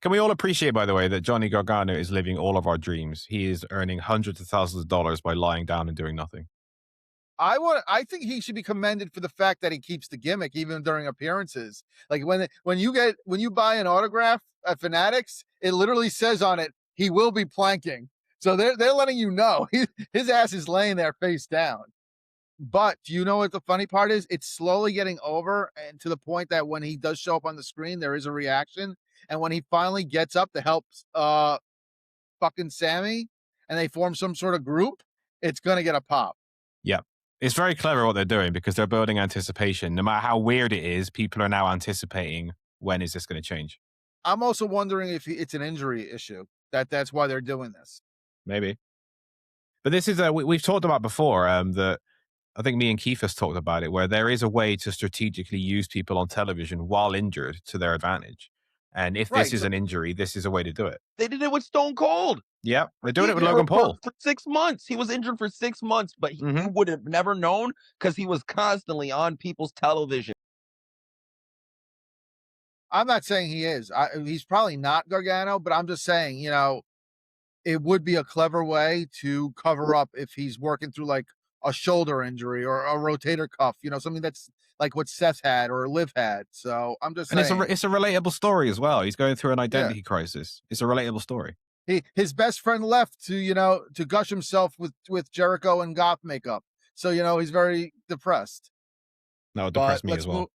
Can we all appreciate, by the way, that Johnny Gargano is living all of our dreams? He is earning hundreds of thousands of dollars by lying down and doing nothing. I think he should be commended for the fact that he keeps the gimmick even during appearances. Like when you buy an autograph at Fanatics, it literally says on it, he will be planking. So they're letting you know his ass is laying there face down. But do you know what the funny part is? It's slowly getting over, and to the point that when he does show up on the screen, there is a reaction. And when he finally gets up to help fucking Sammy, and they form some sort of group, it's gonna get a pop. Yeah. It's very clever what they're doing because they're building anticipation. No matter how weird it is, people are now anticipating, when is this going to change? I'm also wondering if it's an injury issue. That's why they're doing this. Maybe. But this is we've talked about before that I think me and Keith has talked about it, where there is a way to strategically use people on television while injured to their advantage. And if this is an injury, this is a way to do it. They did it with Stone Cold. Yeah, they're doing it with Logan Paul. For 6 months. He was injured for 6 months, but he would have never known because he was constantly on people's television. I'm not saying he is. He's probably not Gargano, but I'm just saying, it would be a clever way to cover up if he's working through like a shoulder injury or a rotator cuff, something that's like what Seth had or Liv had. So I'm just saying. And it's a relatable story as well. He's going through an identity crisis. It's a relatable story. His best friend left to gush himself with Jericho and goth makeup. So he's very depressed. No, it depressed me as well.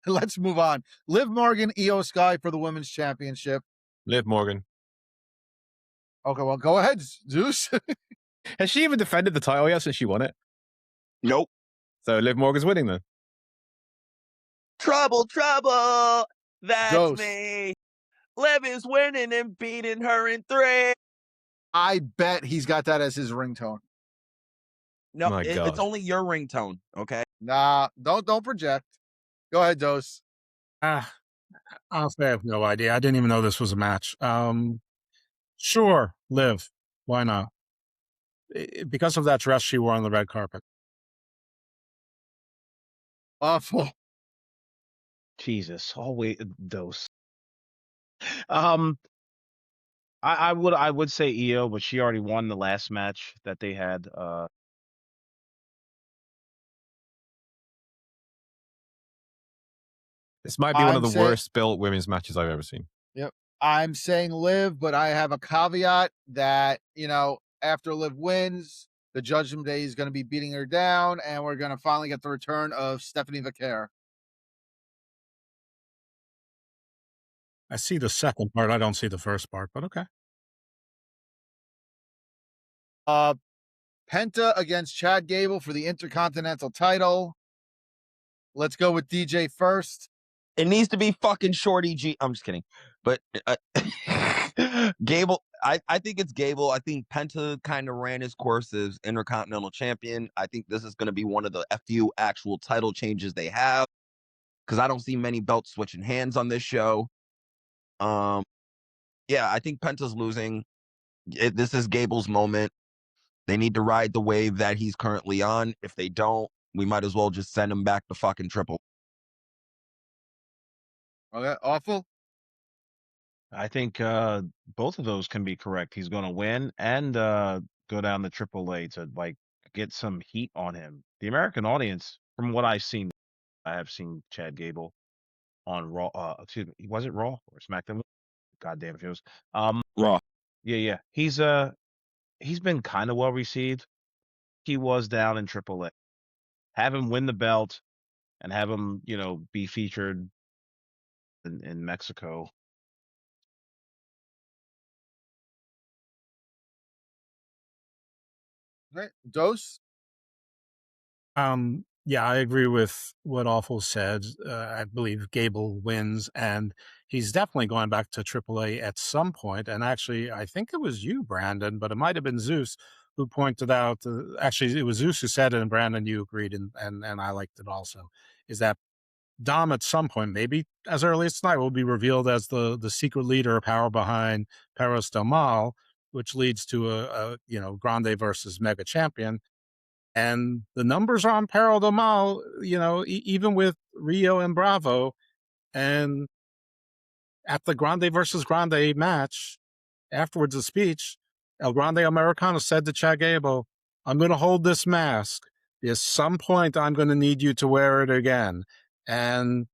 Let's move on. Liv Morgan, Io Sky for the women's championship. Liv Morgan. Okay, well, go ahead, Zeus. Has she even defended the title yet since she won it? Nope. So Liv Morgan's winning then. Trouble. That's me. Liv is winning and beating her in 3. I bet he's got that as his ringtone. No, it's only your ringtone, okay? Nah, don't project. Go ahead, Dose. Honestly, I have no idea. I didn't even know this was a match. Sure, Liv. Why not? Because of that dress she wore on the red carpet. Awful. Jesus. Always Dose. I would say Io, but she already won the last match that they had. This might be one of the worst built women's matches I've ever seen. Yep. I'm saying Liv, but I have a caveat that, after Liv wins, the Judgment Day is going to be beating her down, and we're going to finally get the return of Stephanie Vaquer. I see the second part. I don't see the first part, but okay. Penta against Chad Gable for the Intercontinental title. Let's go with DJ first. It needs to be fucking Shorty G. I'm just kidding. But Gable, I think it's Gable. I think Penta kind of ran his course as Intercontinental Champion. I think this is going to be one of the few actual title changes they have because I don't see many belts switching hands on this show. Yeah, I think Penta's losing. This is Gable's moment. They need to ride the wave that he's currently on. If they don't, we might as well just send him back to fucking Triple. Okay, awful. I think both of those can be correct. He's going to win and go down to AAA to get some heat on him. The American audience, from what I've seen, I have seen Chad Gable on Raw. Excuse me, was it Raw or SmackDown? God damn if it was Raw. Yeah. He's been kind of well received. He was down in AAA. Have him win the belt and have him, be featured in Mexico. Right. Dose? Yeah, I agree with what Awful said. I believe Gable wins, and he's definitely going back to AAA at some point. And actually, I think it was you, Brandon, but it might have been Zeus who pointed out. Actually, it was Zeus who said it, and Brandon, you agreed, and I liked it also. Is that Dom at some point, maybe as early as tonight, will be revealed as the secret leader, power behind Perros Del Mal, which leads to a Grande versus Mega Champion. And the numbers are on Perro Del Mal, even with Rio and Bravo. And at the Grande versus Grande match, afterwards, the speech, El Grande Americano said to Chad Gable, "I'm going to hold this mask. At some point, I'm going to need you to wear it again." And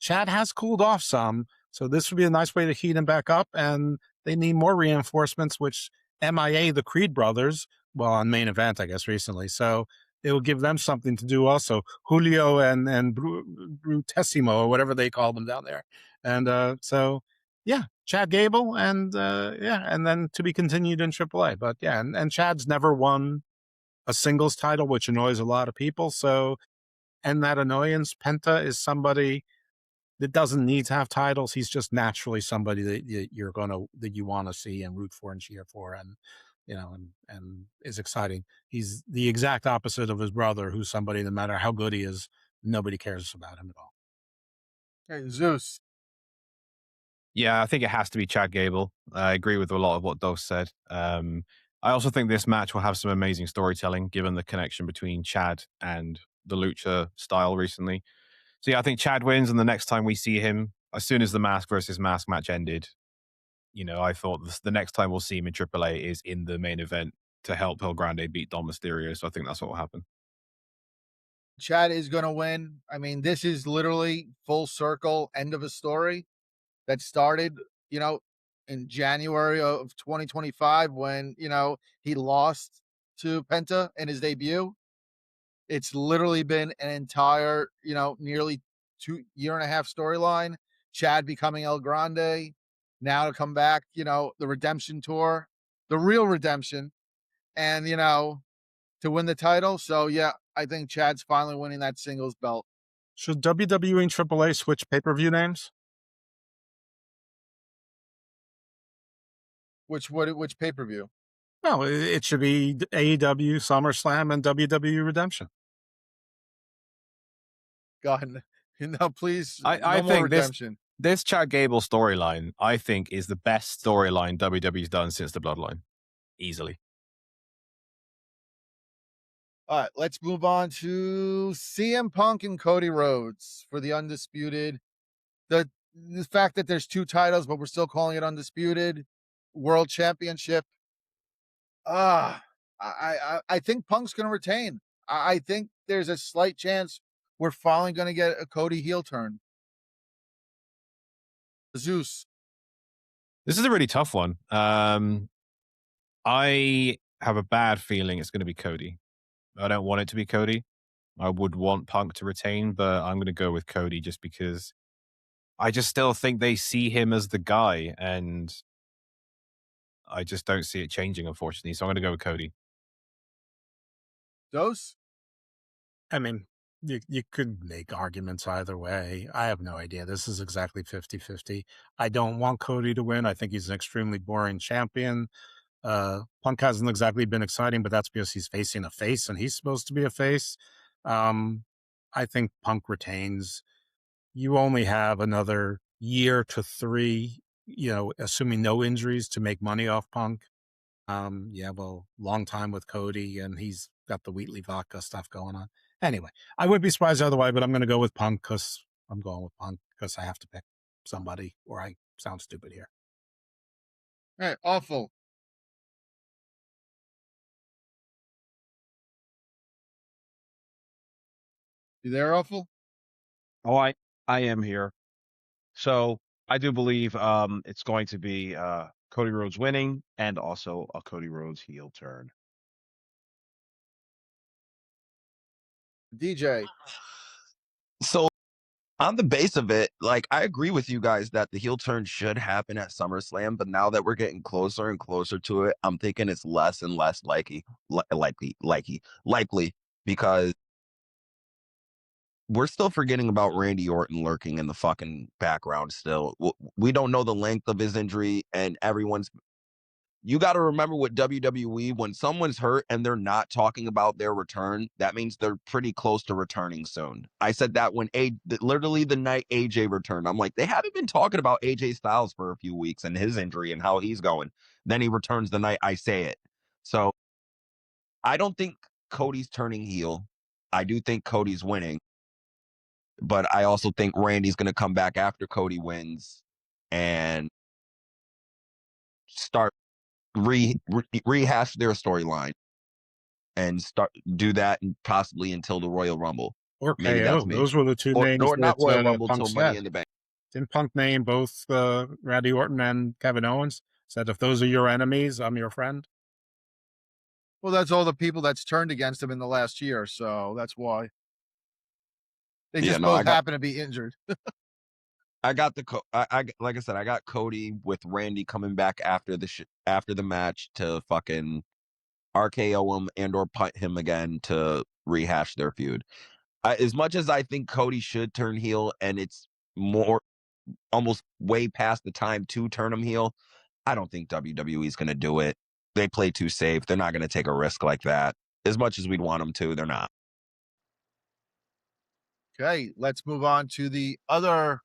Chad has cooled off some, so this would be a nice way to heat him back up. And they need more reinforcements, which MIA, the Creed brothers, well, on Main Event, I guess, recently. So it will give them something to do also. Julio and Brutessimo, or whatever they call them down there. And so, yeah, Chad Gable, and and then to be continued in AAA. But yeah, and Chad's never won a singles title, which annoys a lot of people. So, and that annoyance, Penta is somebody that doesn't need to have titles. He's just naturally somebody that you want to see and root for and cheer for, and and is exciting. He's the exact opposite of his brother, who's somebody, no matter how good he is, nobody cares about him at all. Hey, Zeus. Yeah, I think it has to be Chad Gable. I agree with a lot of what Dove said. I also think this match will have some amazing storytelling, given the connection between Chad and the Lucha style recently. So yeah, I think Chad wins, and the next time we see him, as soon as the mask versus mask match ended, I thought the next time we'll see him in AAA is in the main event to help El Grande beat Dom Mysterio. So I think that's what will happen. Chad is going to win. I mean, this is literally full circle, end of a story that started, in January of 2025 when, he lost to Penta in his debut. It's literally been an entire, nearly 2.5 year storyline. Chad becoming El Grande, now to come back, the redemption tour, the real redemption, and, to win the title. So, yeah, I think Chad's finally winning that singles belt. Should WWE and AAA switch pay-per-view names? Which pay-per-view? No, it should be AEW, SummerSlam, and WWE Redemption. God, please, I no more think redemption. This Chad Gable storyline, I think, is the best storyline WWE's done since the Bloodline. Easily. All right, let's move on to CM Punk and Cody Rhodes for the Undisputed. The fact that there's 2 titles, but we're still calling it Undisputed World Championship. I think Punk's going to retain. I think there's a slight chance we're finally going to get a Cody heel turn. Zeus. This is a really tough one. I have a bad feeling it's going to be Cody. I don't want it to be Cody. I would want Punk to retain, but I'm going to go with Cody just because I just still think they see him as the guy, and I just don't see it changing, unfortunately. So I'm going to go with Cody. Dose? I mean, you could make arguments either way. I have no idea. This is exactly 50-50. I don't want Cody to win. I think he's an extremely boring champion. Punk hasn't exactly been exciting, but that's because he's facing a face and he's supposed to be a face. I think Punk retains. You only have another year to 3, assuming no injuries, to make money off Punk. Long time with Cody, and he's got the Wheatley vodka stuff going on. Anyway, I would be surprised otherwise, but I'm going to go with Punk because I have to pick somebody, or I sound stupid here. All right, awful. You there, awful? Oh, I am here. So I do believe it's going to be Cody Rhodes winning and also a Cody Rhodes heel turn. DJ. So on the base of it, like, I agree with you guys that the heel turn should happen at SummerSlam, but now that we're getting closer and closer to it, I'm thinking it's less and less likely because we're still forgetting about Randy Orton lurking in the fucking background still. We don't know the length of his injury, and everyone's you got to remember with WWE, when someone's hurt and they're not talking about their return, that means they're pretty close to returning soon. I said that when literally the night AJ returned. I'm like, they haven't been talking about AJ Styles for a few weeks and his injury and how he's going. Then he returns the night I say it. So I don't think Cody's turning heel. I do think Cody's winning. But I also think Randy's going to come back after Cody wins and start rehash their storyline and do that possibly until the Royal Rumble. Or KO. Those were the two names. Or not Royal Rumble until Money in the Bank. Didn't Punk name both Randy Orton and Kevin Owens? Said, if those are your enemies, I'm your friend. Well, that's all the people that's turned against him in the last year, so that's why. They just both happen to be injured. I got like I said, I got Cody with Randy coming back after the match to fucking RKO him and or punt him again to rehash their feud. As much as I think Cody should turn heel, and it's more almost way past the time to turn him heel, I don't think WWE is going to do it. They play too safe. They're not going to take a risk like that. As much as we'd want them to, they're not. Okay, let's move on to the other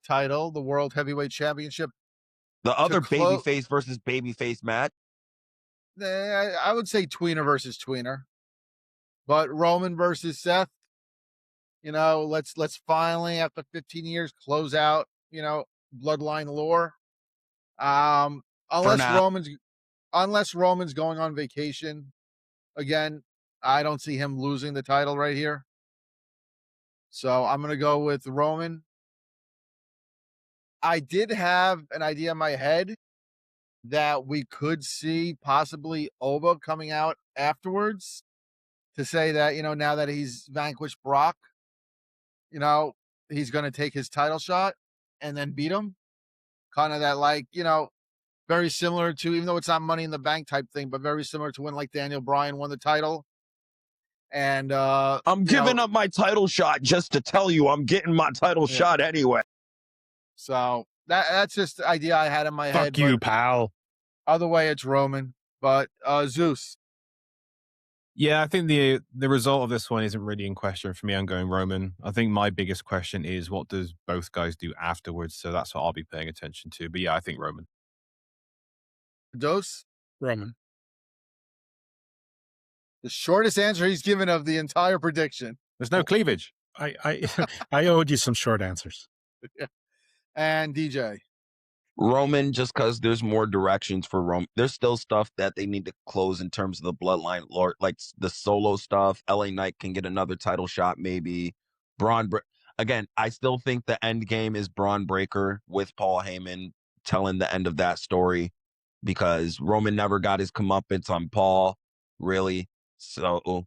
title, the World Heavyweight Championship. The other babyface versus babyface match. I would say tweener versus tweener, but Roman versus Seth. You know, let's finally, after 15 years, close out, you know, bloodline lore. Unless Roman's going on vacation again, I don't see him losing the title right here. So I'm going to go with Roman. I did have an idea in my head that we could see possibly Oba coming out afterwards to say that, you know, now that he's vanquished Brock, you know, he's going to take his title shot and then beat him. Kind of that, like, you know, very similar to, even though it's not Money in the Bank type thing, but very similar to when like Daniel Bryan won the title. And I'm giving up my title shot just to tell you I'm getting my title shot anyway. So that's just the idea I had in my head. Fuck you, pal. Other way, it's Roman. But Zeus. Yeah, I think the result of this one isn't really in question for me. I'm going Roman. I think my biggest question is, what does both guys do afterwards? So that's what I'll be paying attention to. But yeah, I think Roman. Dose? Roman. The shortest answer he's given of the entire prediction. There's no cleavage. I owed you some short answers. And DJ. Roman, just because there's more directions for Roman. There's still stuff that they need to close in terms of the bloodline lore, like the solo stuff. LA Knight can get another title shot, maybe. Again, I still think the end game is Braun Breaker with Paul Heyman telling the end of that story, because Roman never got his comeuppance on Paul, really. So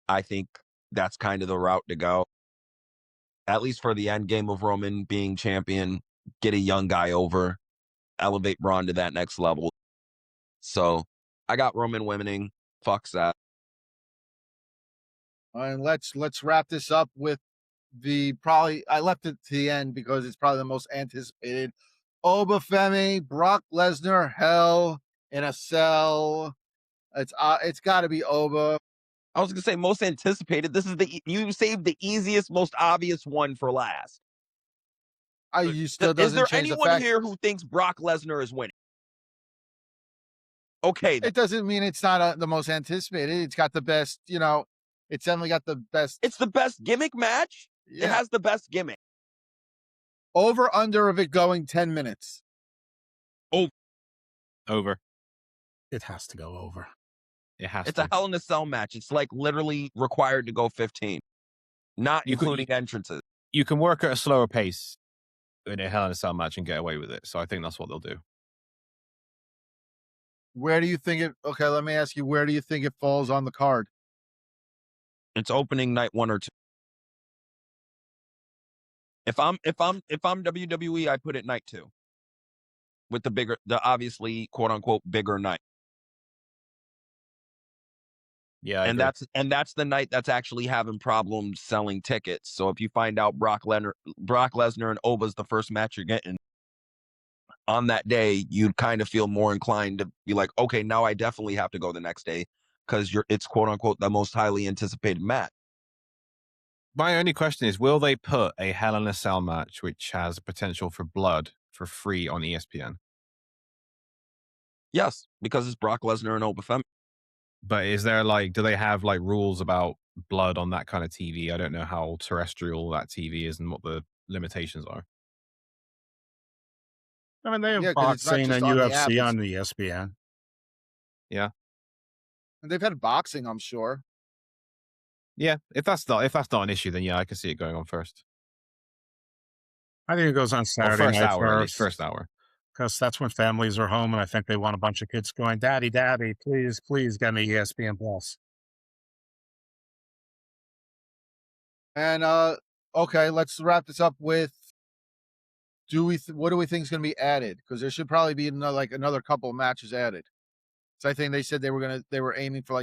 I think that's kind of the route to go. At least for the end game of Roman being champion, get a young guy over, elevate Braun to that next level. So I got Roman winning. Fuck that. And let's wrap this up with I left it to the end because it's probably the most anticipated. Oba Femi, Brock Lesnar, Hell in a Cell. It's got to be Oba. I was gonna say most anticipated. This is you saved the easiest, most obvious one for last. Is there anyone here who thinks Brock Lesnar is winning? Okay, it doesn't mean it's not the most anticipated. It's got the best, you know. It's definitely got the best. It's the best gimmick match. Yeah. It has the best gimmick. Over under of it going 10 minutes. Over. It has to go over. It's a Hell in a Cell match. It's like literally required to go 15, not including entrances. You can work at a slower pace in a Hell in a Cell match and get away with it. So I think that's what they'll do. Where do you think it? Okay, let me ask you. Where do you think it falls on the card? It's opening night 1 or 2. If I'm WWE, I put it night 2 with the obviously quote unquote bigger night. Yeah, and that's the night that's actually having problems selling tickets. So if you find out Brock Lesnar and Oba's the first match you're getting, on that day, you'd kind of feel more inclined to be like, okay, now I definitely have to go the next day because it's quote unquote the most highly anticipated match. My only question is, will they put a Hell in a Cell match which has potential for blood for free on ESPN? Yes, because it's Brock Lesnar and Oba Femi. But is there do they have rules about blood on that kind of TV? I don't know how terrestrial that TV is and what the limitations are. I mean, they have 'cause it's not boxing just and on the app, UFC it's on the ESPN. Yeah. they've had boxing, I'm sure. Yeah, if that's not an issue, then yeah, I can see it going on first. I think it goes on Saturday first night hour, at least first hour. because that's when families are home, and I think they want a bunch of kids going, "Daddy, Daddy, please, please, get me ESPN Plus." And okay, let's wrap this up with what do we think is going to be added? Because there should probably be another couple of matches added. So I think they said they were aiming for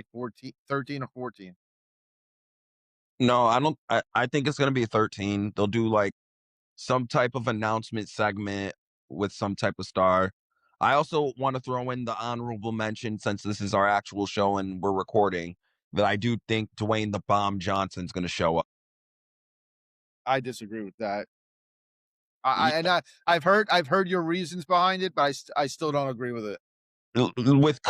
13 or 14. No, I don't. I think it's going to be 13. They'll do some type of announcement segment with some type of star. I also want to throw in the honorable mention, since this is our actual show and we're recording, that I do think Dwayne the Bomb Johnson's going to show up. I disagree with that. I've heard your reasons behind it, but I still don't agree with it. With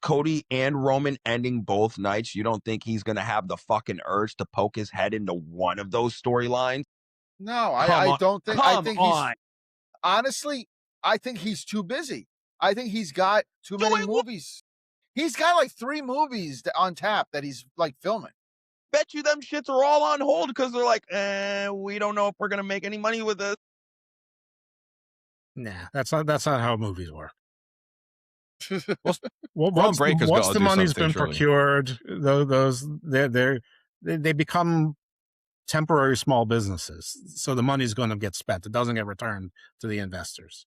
Cody and Roman ending both nights, you don't think he's going to have the fucking urge to poke his head into one of those storylines? No, I don't think. Honestly, I think he's too busy. I think he's got too many movies. He's got 3 movies on tap that he's filming. Bet you them shits are all on hold because they're like, we don't know if we're going to make any money with this. Nah, that's not how movies work. Once the money's been procured, they become temporary small businesses. So the money's going to get spent. It doesn't get returned to the investors.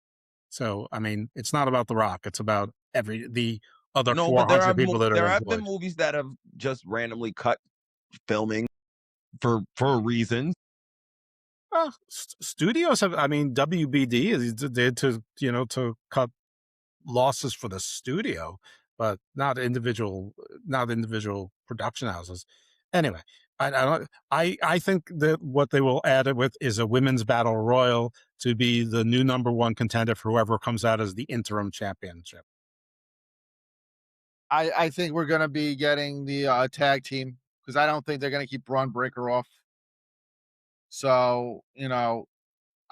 So I mean, it's not about The Rock. It's about the other 400 people that are there employed. have been movies that have just randomly cut filming for a reason. Studios have. I mean, WBD did to cut losses for the studio, but not individual production houses. Anyway, I think that what they will add it with is a women's battle royal to be the new #1 contender for whoever comes out as the interim championship. I think we're going to be getting the tag team, because I don't think they're going to keep Braun Breaker off. So,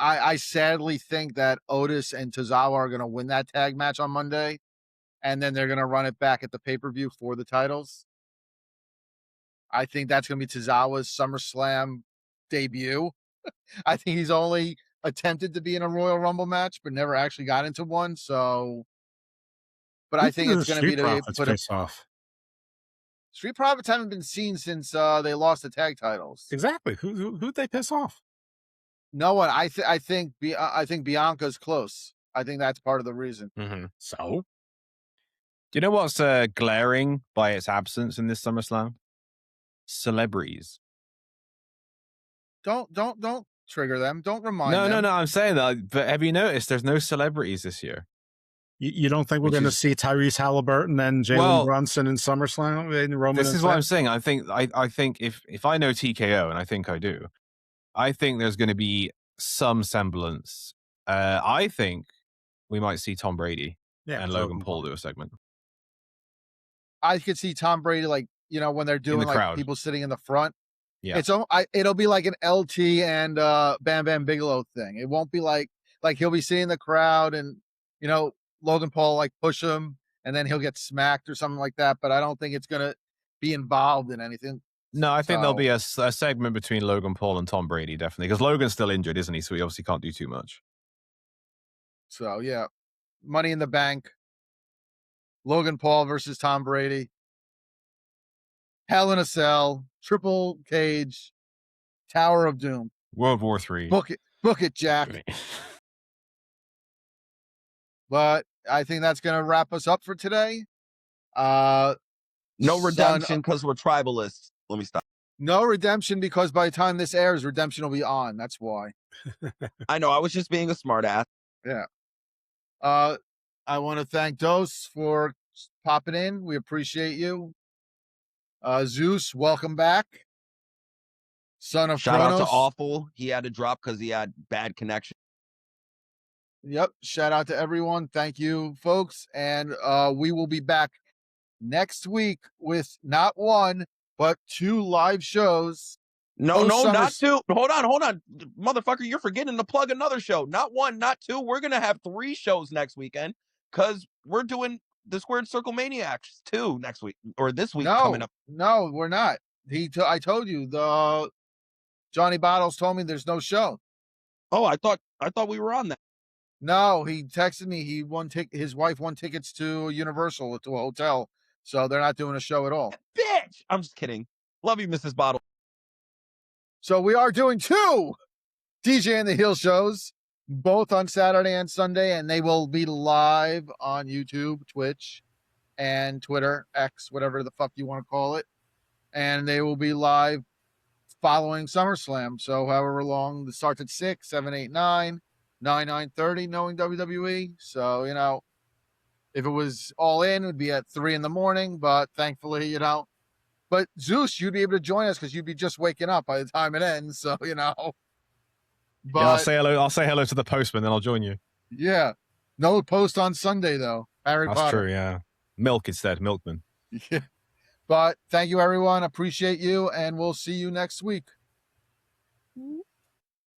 I sadly think that Otis and Tozawa are going to win that tag match on Monday, and then they're going to run it back at the pay-per-view for the titles. I think that's going to be Tozawa's SummerSlam debut. I think he's only attempted to be in a Royal Rumble match, but never actually got into one. So, but I think it's going to be to put off. Street Profits haven't been seen since they lost the tag titles. Exactly. Who'd they piss off? No one. I think Bianca's close. I think that's part of the reason. Mm-hmm. So, do you know what's glaring by its absence in this SummerSlam? Celebrities. Don't trigger them. Don't remind them. No. I'm saying that. But have you noticed there's no celebrities this year? You don't think we're going to see Tyrese Halliburton and Jalen Brunson in SummerSlam? And Roman this is what I'm saying. I think if I know TKO, and I think I do, I think there's going to be some semblance. I think we might see Tom Brady and Logan Paul do a segment. I could see Tom Brady, when they're doing people sitting in the front. Yeah, it'll be like an LT and Bam Bam Bigelow thing. It won't be like he'll be sitting in the crowd and Logan Paul push him and then he'll get smacked or something like that. But I don't think it's gonna be involved in anything. No, I think there'll be a segment between Logan Paul and Tom Brady, definitely, because Logan's still injured, isn't he? So he obviously can't do too much. So yeah, Money in the Bank, Logan Paul versus Tom Brady, Hell in a Cell, Triple Cage, Tower of Doom, World War III. Book it, Jack. But I think that's going to wrap us up for today. No redemption because we're tribalists. Let me stop. No redemption because by the time this airs, redemption will be on. That's why. I know. I was just being a smartass. Yeah. I want to thank Dose for popping in. We appreciate you. Zeus, welcome back. Son of Shout Kronos. out to Awful. He had to drop because he had bad connection. Yep. Shout out to everyone. Thank you, folks. And we will be back next week with not one, but 2 live shows. No, not 2. Hold on. Motherfucker, you're forgetting to plug another show. Not 1, not 2. We're going to have 3 shows next weekend because we're doing the Squared Circle Maniacs 2 next week or this week coming up. No, we're not. I told you, the Johnny Bottles told me there's no show. Oh, I thought we were on that. No, he texted me. His wife won tickets to Universal, to a hotel. So they're not doing a show at all. Bitch! I'm just kidding. Love you, Mrs. Bottle. So we are doing 2 DJ and the Heel shows, both on Saturday and Sunday, and they will be live on YouTube, Twitch, and Twitter, X, whatever the fuck you want to call it. And they will be live following SummerSlam. So however long, it starts at 6, 7, 8, 9, 9, 9:30, knowing WWE. So, if it was all in, it would be at 3 in the morning, but thankfully, but Zeus, you'd be able to join us because you'd be just waking up by the time it ends. So, But yeah, I'll say hello. I'll say hello to the postman, then I'll join you. Yeah. No post on Sunday, though. Harry That's Potter. true, yeah. Milk instead, milkman. Yeah. But thank you, everyone. Appreciate you, and we'll see you next week.